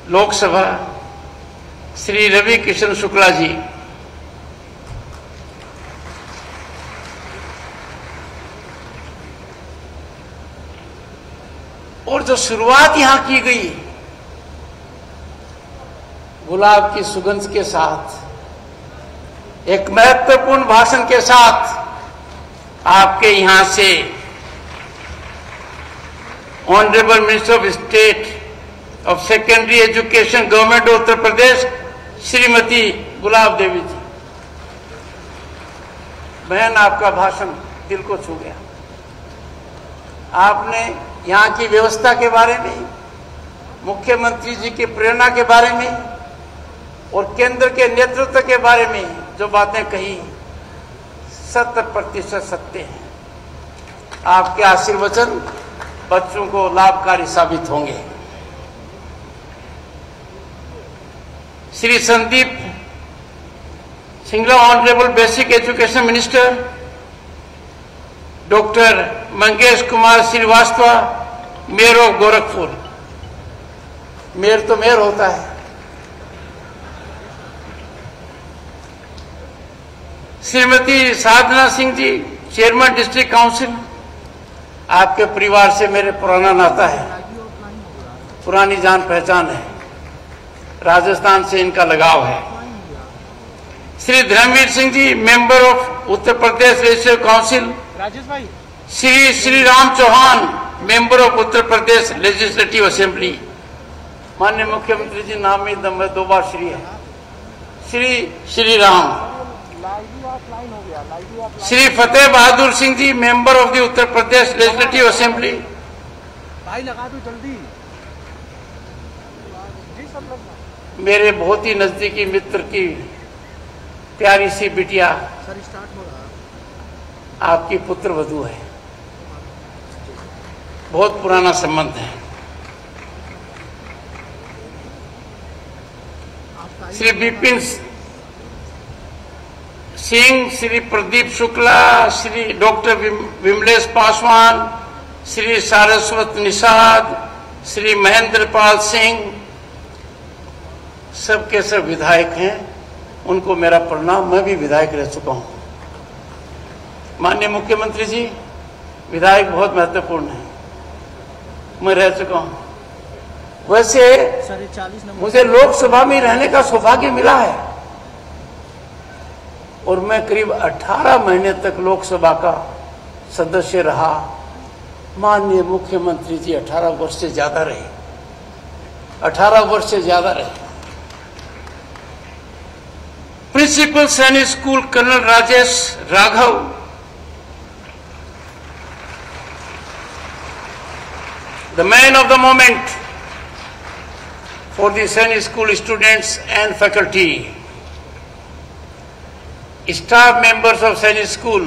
Lok Sabha, Shri Ravi Kishan Shukla ji, और जो शुरुआत यहां की गई गुलाब की सुगंध के साथ, एक महत्वपूर्ण भाषण के साथ, आपके यहां से honourable minister of state of secondary education, government of Uttar Pradesh, Shrimati Gulab Devi ji, बहन, आपका भाषण दिल को छू गया। आपने यहाँ की व्यवस्था के बारे में, मुख्यमंत्री जी की प्रेरणा के बारे में और केंद्र के नेतृत्व के बारे में जो बातें कही, 100% सत्य हैं। आपके आशीर्वचन बच्चों को लाभकारी साबित होंगे। Shri Sandeep Singla, honourable basic education minister, doctor Mangesh Kumar Srivastava, mayor of Gorakhpur. Mayor तो मेयर होता है। Shrimati Sadhana Singh ji, chairman district council, आपके परिवार से मेरे पुराना नाता है, पुरानी जान पहचान है, राजस्थान से इनका लगाव है। Shri Dharamveer Singh ji, member of Uttar Pradesh legislative council. Rajesh भाई। Shri Ram Chauhan, member of Uttar Pradesh legislative assembly. माननीय मुख्यमंत्री जी, नाम में दो बार श्री है। Shri Ram. Shri Fateh Bahadur Singh ji, member of the Uttar Pradesh legislative assembly. भाई लगा दो जल्दी। मेरे बहुत ही नजदीकी मित्र की प्यारी सी बिटिया आपकी पुत्र वधू है, बहुत पुराना संबंध है। श्री विपिन सिंह, श्री प्रदीप शुक्ला, श्री डॉक्टर विमलेश पासवान, श्री सारस्वत निषाद, श्री महेंद्र पाल सिंह, सबके सब विधायक हैं, उनको मेरा प्रणाम। मैं भी विधायक रह चुका हूं। माननीय मुख्यमंत्री जी, विधायक बहुत महत्वपूर्ण है, मैं रह चुका हूं। वैसे मुझे लोकसभा में रहने का सौभाग्य मिला है और मैं करीब 18 महीने तक लोकसभा का सदस्य रहा। माननीय मुख्यमंत्री जी 18 वर्ष से ज्यादा रहे, 18 वर्ष से ज्यादा रहे। Principal Sainik school colonel Rajesh Raghav, the man of the moment for the Sainik School students and faculty, staff members of Sainik School,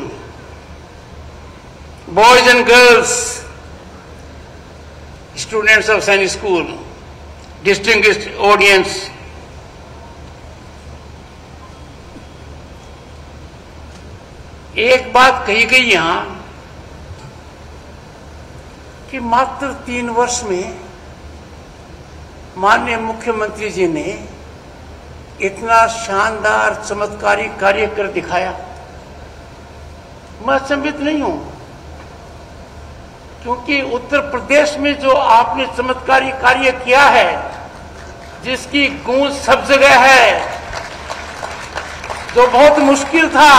boys and girls, students of Sainik School, distinguished audience, एक बात कही गई यहां कि मात्र 3 वर्ष में माननीय मुख्यमंत्री जी ने इतना शानदार चमत्कारी कार्य कर दिखाया। मैं अचंभित नहीं हूं, क्योंकि उत्तर प्रदेश में जो आपने चमत्कारी कार्य किया है, जिसकी गूंज सब जगह है, जो बहुत मुश्किल था,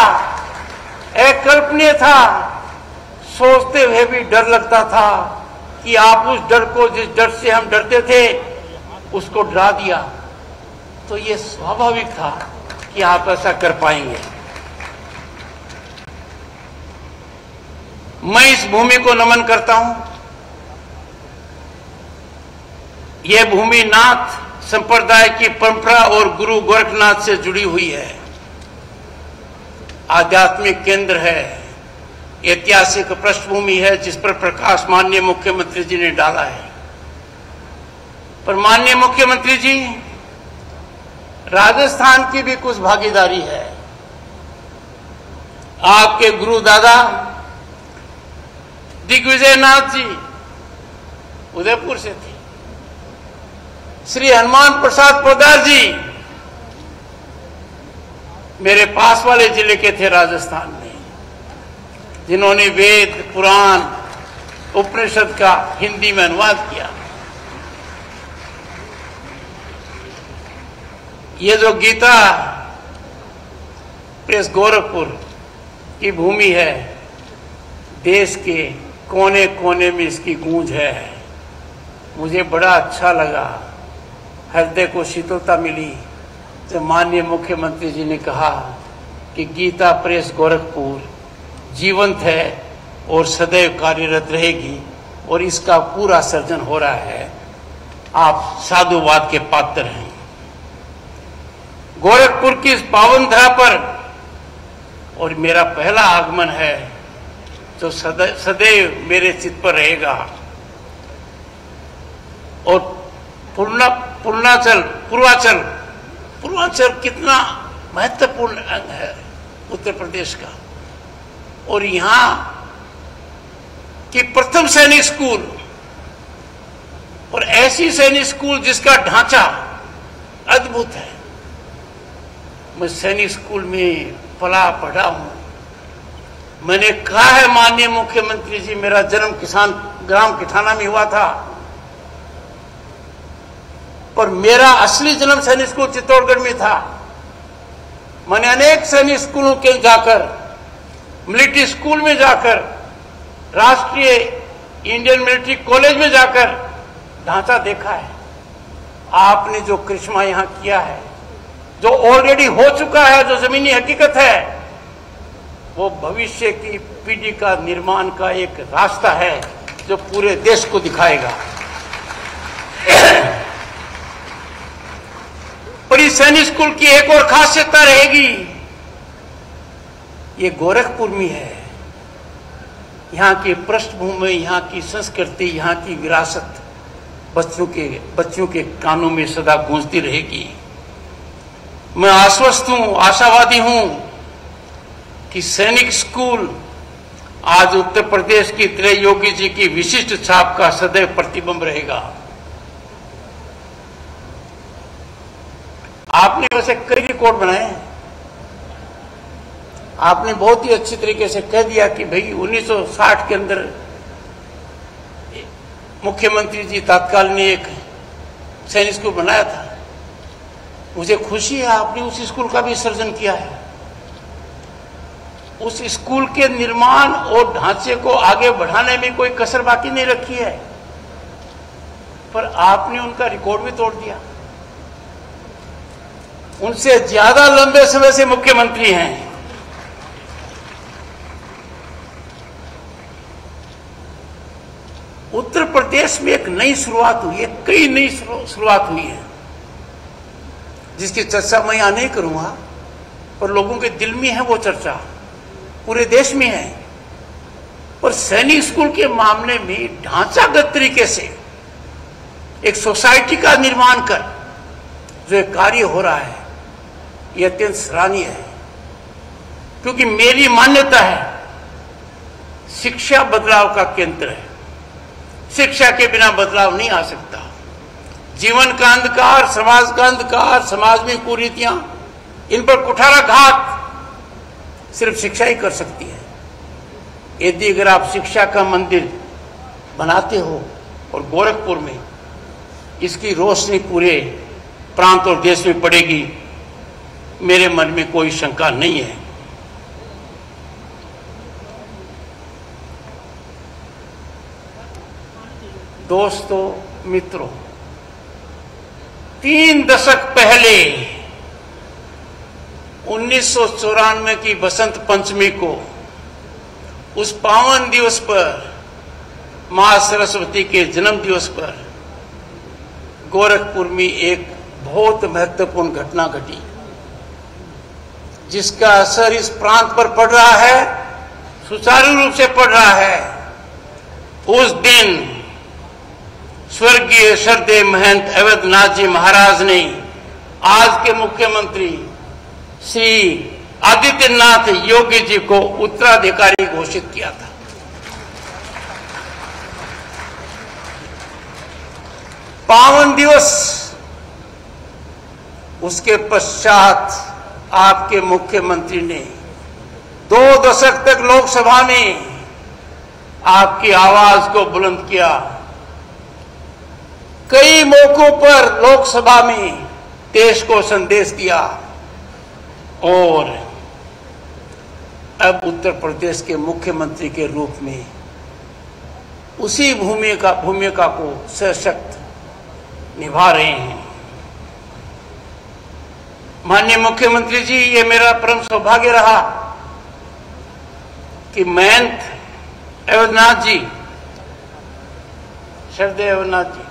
अकल्पनीय था, सोचते हुए भी डर लगता था कि आप उस डर को, जिस डर से हम डरते थे, उसको डरा दिया। तो ये स्वाभाविक था कि आप ऐसा कर पाएंगे। मैं इस भूमि को नमन करता हूं। यह भूमि नाथ संप्रदाय की परंपरा और गुरु गोरखनाथ से जुड़ी हुई है, आध्यात्मिक केंद्र है, ऐतिहासिक पृष्ठभूमि है, जिस पर प्रकाश माननीय मुख्यमंत्री जी ने डाला है। पर माननीय मुख्यमंत्री जी, राजस्थान की भी कुछ भागीदारी है। आपके गुरु दादा दिग्विजय नाथ जी उदयपुर से थे। श्री हनुमान प्रसाद पोद्दार जी मेरे पास वाले जिले के थे राजस्थान में, जिन्होंने वेद, पुराण, उपनिषद का हिंदी में अनुवाद किया। ये जो गीता प्रेस गोरखपुर की भूमि है, देश के कोने कोने में इसकी गूंज है। मुझे बड़ा अच्छा लगा, हृदय को शीतलता मिली जब माननीय मुख्यमंत्री जी ने कहा कि गीता प्रेस गोरखपुर जीवंत है और सदैव कार्यरत रहेगी, और इसका पूरा सर्जन हो रहा है। आप साधुवाद के पात्र हैं। गोरखपुर की इस पावन धरा पर और मेरा पहला आगमन है, जो सदैव मेरे चित्त पर रहेगा। और पूर्वांचल कितना महत्वपूर्ण अंग है उत्तर प्रदेश का, और यहां की प्रथम सैनिक स्कूल, और ऐसी सैनिक स्कूल जिसका ढांचा अद्भुत है। मैं सैनिक स्कूल में पला पढ़ा हूं। मैंने कहा है माननीय मुख्यमंत्री जी, मेरा जन्म किसान ग्राम किठाना में हुआ था, पर मेरा असली जन्म सैनिक स्कूल चित्तौड़गढ़ में था। मैंने अनेक सैनिक स्कूलों के जाकर, मिलिट्री स्कूल में जाकर, राष्ट्रीय इंडियन मिलिट्री कॉलेज में जाकर ढांचा देखा है। आपने जो करिश्मा यहां किया है, जो ऑलरेडी हो चुका है, जो जमीनी हकीकत है, वो भविष्य की पीढ़ी का निर्माण का एक रास्ता है जो पूरे देश को दिखाएगा। और इस सैनिक स्कूल की एक और खासियत रहेगी, ये गोरखपुर में है। यहाँ की पृष्ठभूमि, यहाँ की संस्कृति, यहाँ की विरासत बच्चों के कानों में सदा गूंजती रहेगी। मैं आश्वस्त हूं, आशावादी हूं कि सैनिक स्कूल आज उत्तर प्रदेश की तरह योगी जी की विशिष्ट छाप का सदैव प्रतिबिंब रहेगा। आपने वैसे कई रिकॉर्ड बनाए हैं। आपने बहुत ही अच्छी तरीके से कह दिया कि भाई 1960 के अंदर मुख्यमंत्री जी तत्काल ने एक सैनिक स्कूल बनाया था। मुझे खुशी है आपने उस स्कूल का भी सर्जन किया है। उस स्कूल के निर्माण और ढांचे को आगे बढ़ाने में कोई कसर बाकी नहीं रखी है, पर आपने उनका रिकॉर्ड भी तोड़ दिया। उनसे ज्यादा लंबे समय से मुख्यमंत्री हैं। उत्तर प्रदेश में एक नई शुरुआत हुई है, कई नई शुरुआत हुई है, जिसकी चर्चा मैं यहां नहीं करूंगा, पर लोगों के दिल में है वो चर्चा, पूरे देश में है। पर सैनिक स्कूल के मामले में ढांचागत तरीके से एक सोसाइटी का निर्माण कर जो एक कार्य हो रहा है, यह अत्यंत सराहनीय है। क्योंकि मेरी मान्यता है शिक्षा बदलाव का केंद्र है। शिक्षा के बिना बदलाव नहीं आ सकता। जीवन का अंधकार, समाज का अंधकार, समाज में कुरीतियां, इन पर कुठाराघात सिर्फ शिक्षा ही कर सकती है। यदि अगर आप शिक्षा का मंदिर बनाते हो और गोरखपुर में इसकी रोशनी पूरे प्रांत और देश में पड़ेगी, मेरे मन में कोई शंका नहीं है। दोस्तों, मित्रों, 3 दशक पहले 1994 की बसंत पंचमी को उस पावन दिवस पर, मां सरस्वती के जन्म दिवस पर, गोरखपुर में एक बहुत महत्वपूर्ण घटना घटी, जिसका असर इस प्रांत पर पड़ रहा है, सुचारू रूप से पड़ रहा है। उस दिन स्वर्गीय श्रद्धेय महंत अवधनाथ जी महाराज ने आज के मुख्यमंत्री श्री आदित्यनाथ योगी जी को उत्तराधिकारी घोषित किया था। पावन दिवस, उसके पश्चात आपके मुख्यमंत्री ने 2 दशक तक लोकसभा में आपकी आवाज को बुलंद किया। कई मौकों पर लोकसभा में देश को संदेश दिया और अब उत्तर प्रदेश के मुख्यमंत्री के रूप में उसी भूमिका को सशक्त निभा रहे हैं। माननीय मुख्यमंत्री जी, ये मेरा परम सौभाग्य रहा कि महंत अवधनाथ जी, श्रद्धेय अवधनाथ जी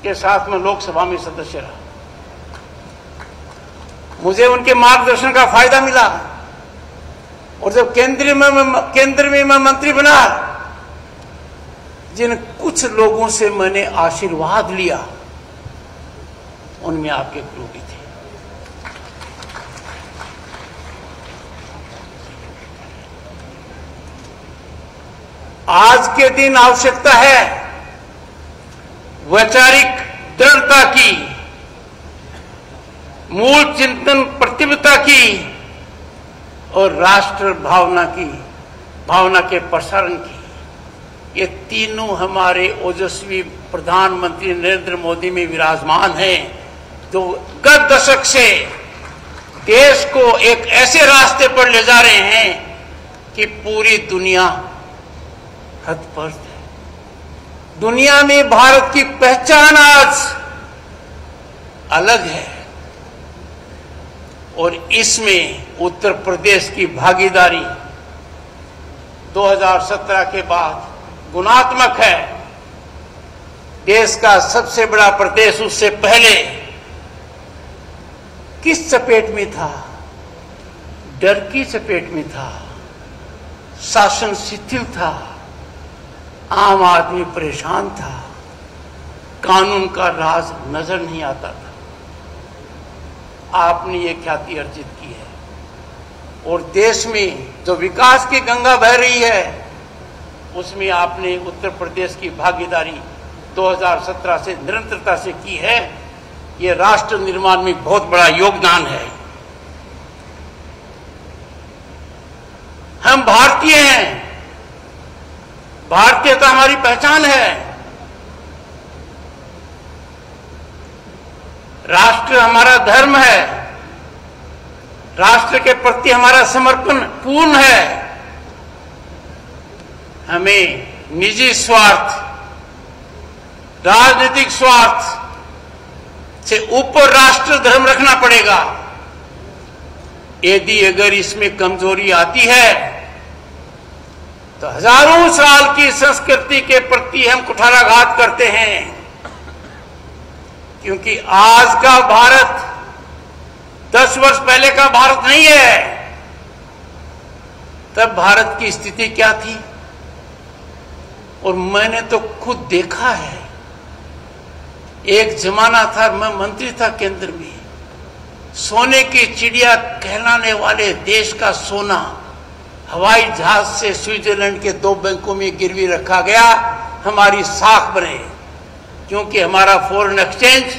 के साथ में लोकसभा में सदस्य रहा। मुझे उनके मार्गदर्शन का फायदा मिला और जब केंद्र में मैं मंत्री बना, जिन कुछ लोगों से मैंने आशीर्वाद लिया, उनमें आपके गुरु भी थे। आज के दिन आवश्यकता है वैचारिक दृढ़ता की, मूल चिंतन प्रतिबद्धता की और राष्ट्र भावना के प्रसारण की। ये तीनों हमारे ओजस्वी प्रधानमंत्री नरेंद्र मोदी में विराजमान हैं, जो गत दशक से देश को एक ऐसे रास्ते पर ले जा रहे हैं कि पूरी दुनिया हतप्रभ है। दुनिया में भारत की पहचान आज अलग है और इसमें उत्तर प्रदेश की भागीदारी 2017 के बाद गुणात्मक है। देश का सबसे बड़ा प्रदेश उससे पहले किस चपेट में था? डर की चपेट में था, शासन शिथिल था, आम आदमी परेशान था, कानून का राज नजर नहीं आता था। आपने ये ख्याति अर्जित की है और देश में जो विकास की गंगा बह रही है उसमें आपने उत्तर प्रदेश की भागीदारी 2017 से निरंतरता से की है। ये राष्ट्र निर्माण में बहुत बड़ा योगदान है। हम भारतीय हैं, भारतीयता हमारी पहचान है। राष्ट्र हमारा धर्म है, राष्ट्र के प्रति हमारा समर्पण पूर्ण है। हमें निजी स्वार्थ, राजनीतिक स्वार्थ से ऊपर राष्ट्र धर्म रखना पड़ेगा। यदि अगर इसमें कमजोरी आती है तो हजारों साल की संस्कृति के प्रति हम कुठाराघात करते हैं, क्योंकि आज का भारत 10 वर्ष पहले का भारत नहीं है। तब भारत की स्थिति क्या थी और मैंने तो खुद देखा है। एक जमाना था, मैं मंत्री था केंद्र में, सोने की चिड़िया कहलाने वाले देश का सोना हवाई जहाज से स्विट्जरलैंड के 2 बैंकों में गिरवी रखा गया, हमारी साख बने। क्योंकि हमारा फॉरेन एक्सचेंज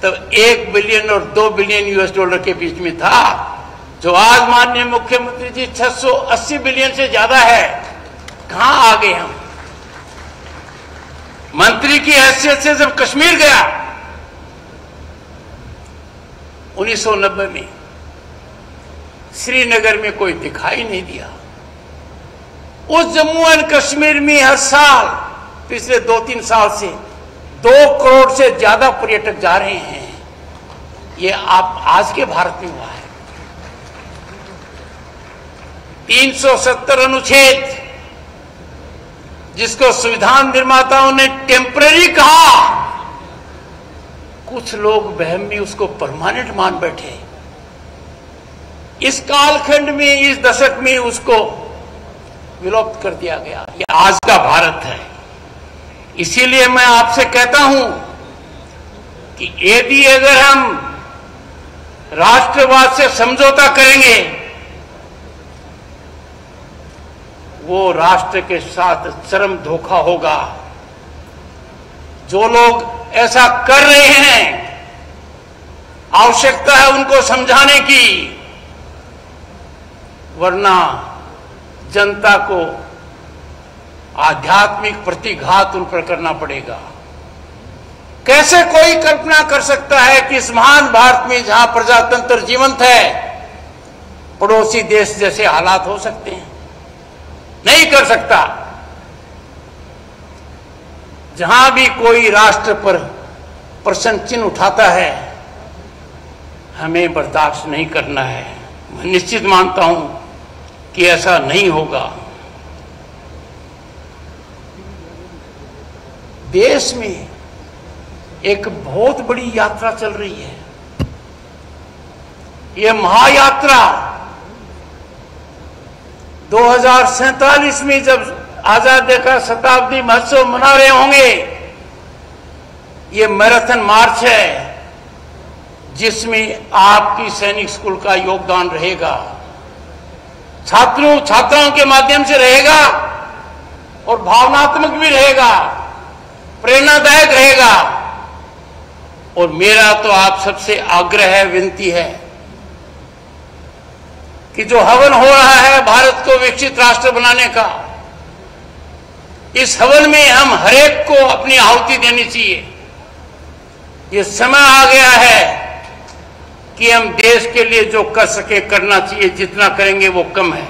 तब 1 बिलियन और 2 बिलियन US$ के बीच में था, जो आज माननीय मुख्यमंत्री जी 680 बिलियन से ज्यादा है। कहां आ गए हम? मंत्री की हैसियत से जब कश्मीर गया 1990 में, श्रीनगर में कोई दिखाई नहीं दिया। उस जम्मू एंड कश्मीर में हर साल पिछले 2-3 साल से 2 करोड़ से ज्यादा पर्यटक जा रहे हैं। ये आप आज के भारत में हुआ है। 370 अनुच्छेद, जिसको संविधान निर्माताओं ने टेम्पररी कहा, कुछ लोग वहम में उसको परमानेंट मान बैठे। इस कालखंड में, इस दशक में उसको विलुप्त कर दिया गया। ये आज का भारत है। इसीलिए मैं आपसे कहता हूं कि यदि अगर हम राष्ट्रवाद से समझौता करेंगे, वो राष्ट्र के साथ चरम धोखा होगा। जो लोग ऐसा कर रहे हैं, आवश्यकता है उनको समझाने की, वरना जनता को आध्यात्मिक प्रतिघात उन पर करना पड़ेगा। कैसे कोई कल्पना कर सकता है कि इस महान भारत में, जहां प्रजातंत्र जीवंत है, पड़ोसी देश जैसे हालात हो सकते हैं? नहीं कर सकता। जहां भी कोई राष्ट्र पर प्रश्न चिन्ह उठाता है, हमें बर्दाश्त नहीं करना है। मैं निश्चित मानता हूं कि ऐसा नहीं होगा। देश में एक बहुत बड़ी यात्रा चल रही है। यह महायात्रा 2047 में जब आजादी का शताब्दी महोत्सव मना रहे होंगे, ये मैराथन मार्च है जिसमें आपकी सैनिक स्कूल का योगदान रहेगा, छात्राओं के माध्यम से रहेगा और भावनात्मक भी रहेगा, प्रेरणादायक रहेगा। और मेरा तो आप सबसे आग्रह है, विनती है कि जो हवन हो रहा है भारत को विकसित राष्ट्र बनाने का, इस हवन में हम हरेक को अपनी आहुति देनी चाहिए। ये समय आ गया है कि हम देश के लिए जो कर सके करना चाहिए, जितना करेंगे वो कम है।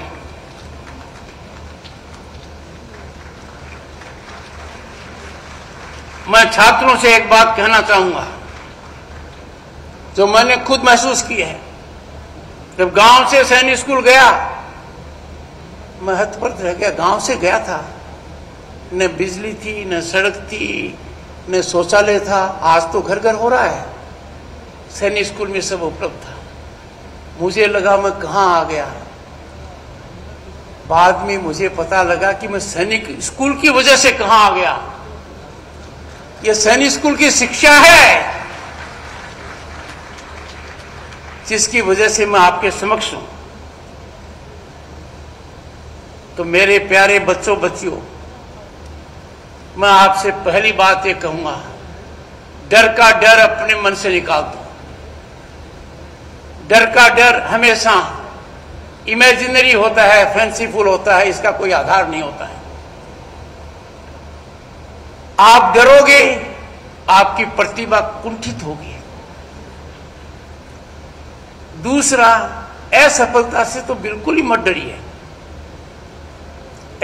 मैं छात्रों से एक बात कहना चाहूंगा जो मैंने खुद महसूस की है। जब गांव से सैनिक स्कूल गया, मैं हतप्रभ रह गया। गांव से गया था, न बिजली थी, न सड़क थी, न शौचालय था। आज तो घर घर हो रहा है। सैनिक स्कूल में सब उपलब्ध था। मुझे लगा मैं कहां आ गया। बाद में मुझे पता लगा कि मैं सैनिक स्कूल की वजह से कहां आ गया। यह सैनिक स्कूल की शिक्षा है जिसकी वजह से मैं आपके समक्ष हूं। तो मेरे प्यारे बच्चों बच्चियों, मैं आपसे पहली बात ये कहूंगा, डर का डर अपने मन से निकाल दो। डर का डर हमेशा इमेजिनरी होता है, फैंसीफुल होता है, इसका कोई आधार नहीं होता है। आप डरोगे, आपकी प्रतिभा कुंठित होगी। दूसरा, असफलता से तो बिल्कुल ही मत डरिए।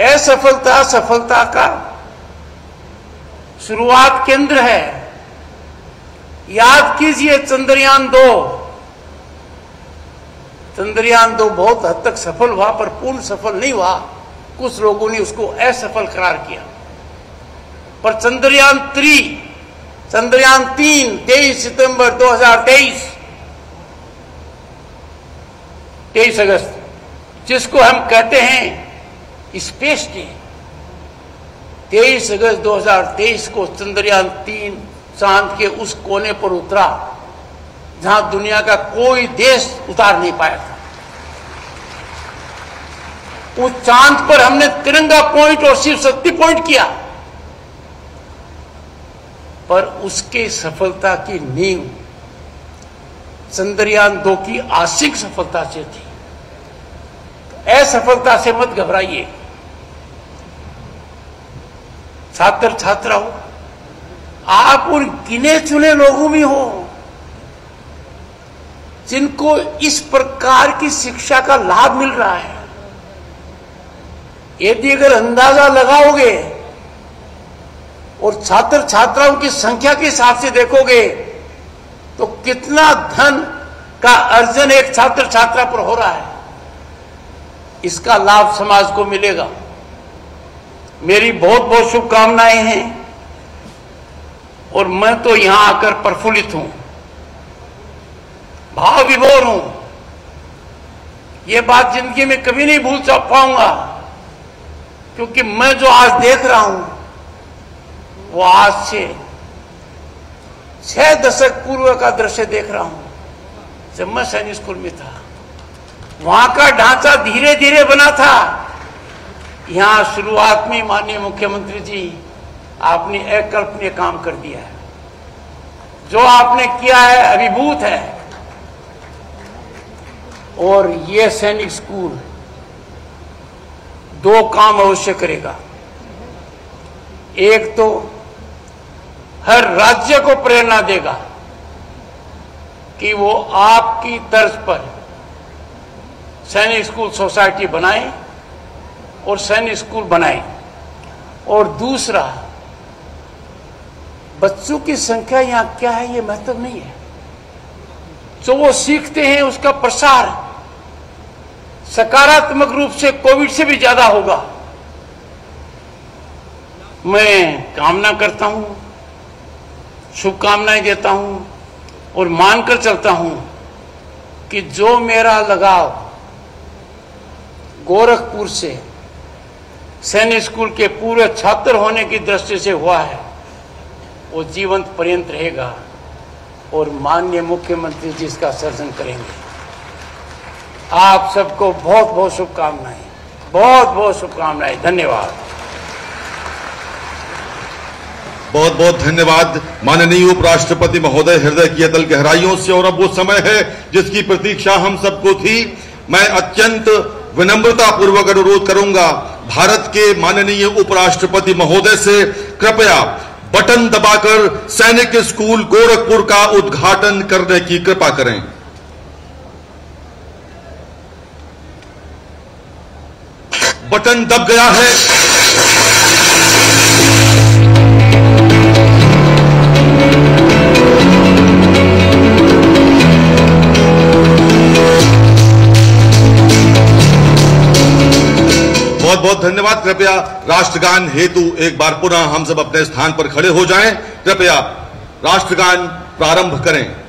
असफलता सफलता का शुरुआत केंद्र है। याद कीजिए चंद्रयान-2। चंद्रयान-2 बहुत हद तक सफल हुआ, पर पूर्ण सफल नहीं हुआ। कुछ लोगों ने उसको असफल करार किया। पर चंद्रयान-3 23 सितंबर 2023, 23 अगस्त, जिसको हम कहते हैं स्पेस डे, 23 अगस्त 2023 को चंद्रयान-3 चांद के उस कोने पर उतरा जहां दुनिया का कोई देश उतार नहीं पाया था। उस चांद पर हमने तिरंगा पॉइंट और शिव शक्ति पॉइंट किया, पर उसके सफलता की नींव चंद्रयान-2 की आंशिक सफलता से थी। असफलता से मत घबराइए। छात्र छात्राओं, आप उन गिने चुने लोगों में हो जिनको इस प्रकार की शिक्षा का लाभ मिल रहा है। यदि अगर अंदाजा लगाओगे और छात्र छात्राओं की संख्या के हिसाब से देखोगे तो कितना धन का अर्जन एक छात्र छात्रा पर हो रहा है, इसका लाभ समाज को मिलेगा। मेरी बहुत बहुत शुभकामनाएं हैं और मैं तो यहां आकर प्रफुल्लित हूं, भाव विभोर हूं। यह बात जिंदगी में कभी नहीं भूल पाऊंगा, क्योंकि मैं जो आज देख रहा हूं वो आज से 6 दशक पूर्व का दृश्य देख रहा हूं। जब मैं सैनिक स्कूल में था, वहां का ढांचा धीरे धीरे बना था। यहां शुरुआत में माननीय मुख्यमंत्री जी, आपने अकल्पनीय काम कर दिया है। जो आपने किया है अभिभूत है। और यह सैनिक स्कूल 2 काम अवश्य करेगा। एक तो हर राज्य को प्रेरणा देगा कि वो आपकी तर्ज पर सैनिक स्कूल सोसाइटी बनाए और सैनिक स्कूल बनाए। और दूसरा, बच्चों की संख्या यहां क्या है ये महत्व नहीं है। जो वो सीखते हैं उसका प्रसार सकारात्मक रूप से कोविड से भी ज्यादा होगा। मैं कामना करता हूं, शुभकामनाएं देता हूं और मानकर चलता हूं कि जो मेरा लगाव गोरखपुर से सैनिक स्कूल के पूरे छात्र होने की दृष्टि से हुआ है, वो जीवंत पर्यंत रहेगा और माननीय मुख्यमंत्री जी इसका सर्जन करेंगे। आप सबको बहुत बहुत शुभकामनाएं, बहुत बहुत शुभकामनाएं। धन्यवाद। बहुत बहुत धन्यवाद माननीय उपराष्ट्रपति महोदय, हृदय की अतल गहराइयों से। और अब वो समय है जिसकी प्रतीक्षा हम सबको थी। मैं अत्यंत विनम्रता पूर्वक अनुरोध करूंगा भारत के माननीय उपराष्ट्रपति महोदय से, कृपया बटन दबाकर सैनिक स्कूल गोरखपुर का उद्घाटन करने की कृपा करें। बटन दब गया है। बहुत बहुत धन्यवाद। कृपया राष्ट्रगान हेतु एक बार पुनः हम सब अपने स्थान पर खड़े हो जाएं। कृपया राष्ट्रगान प्रारंभ करें।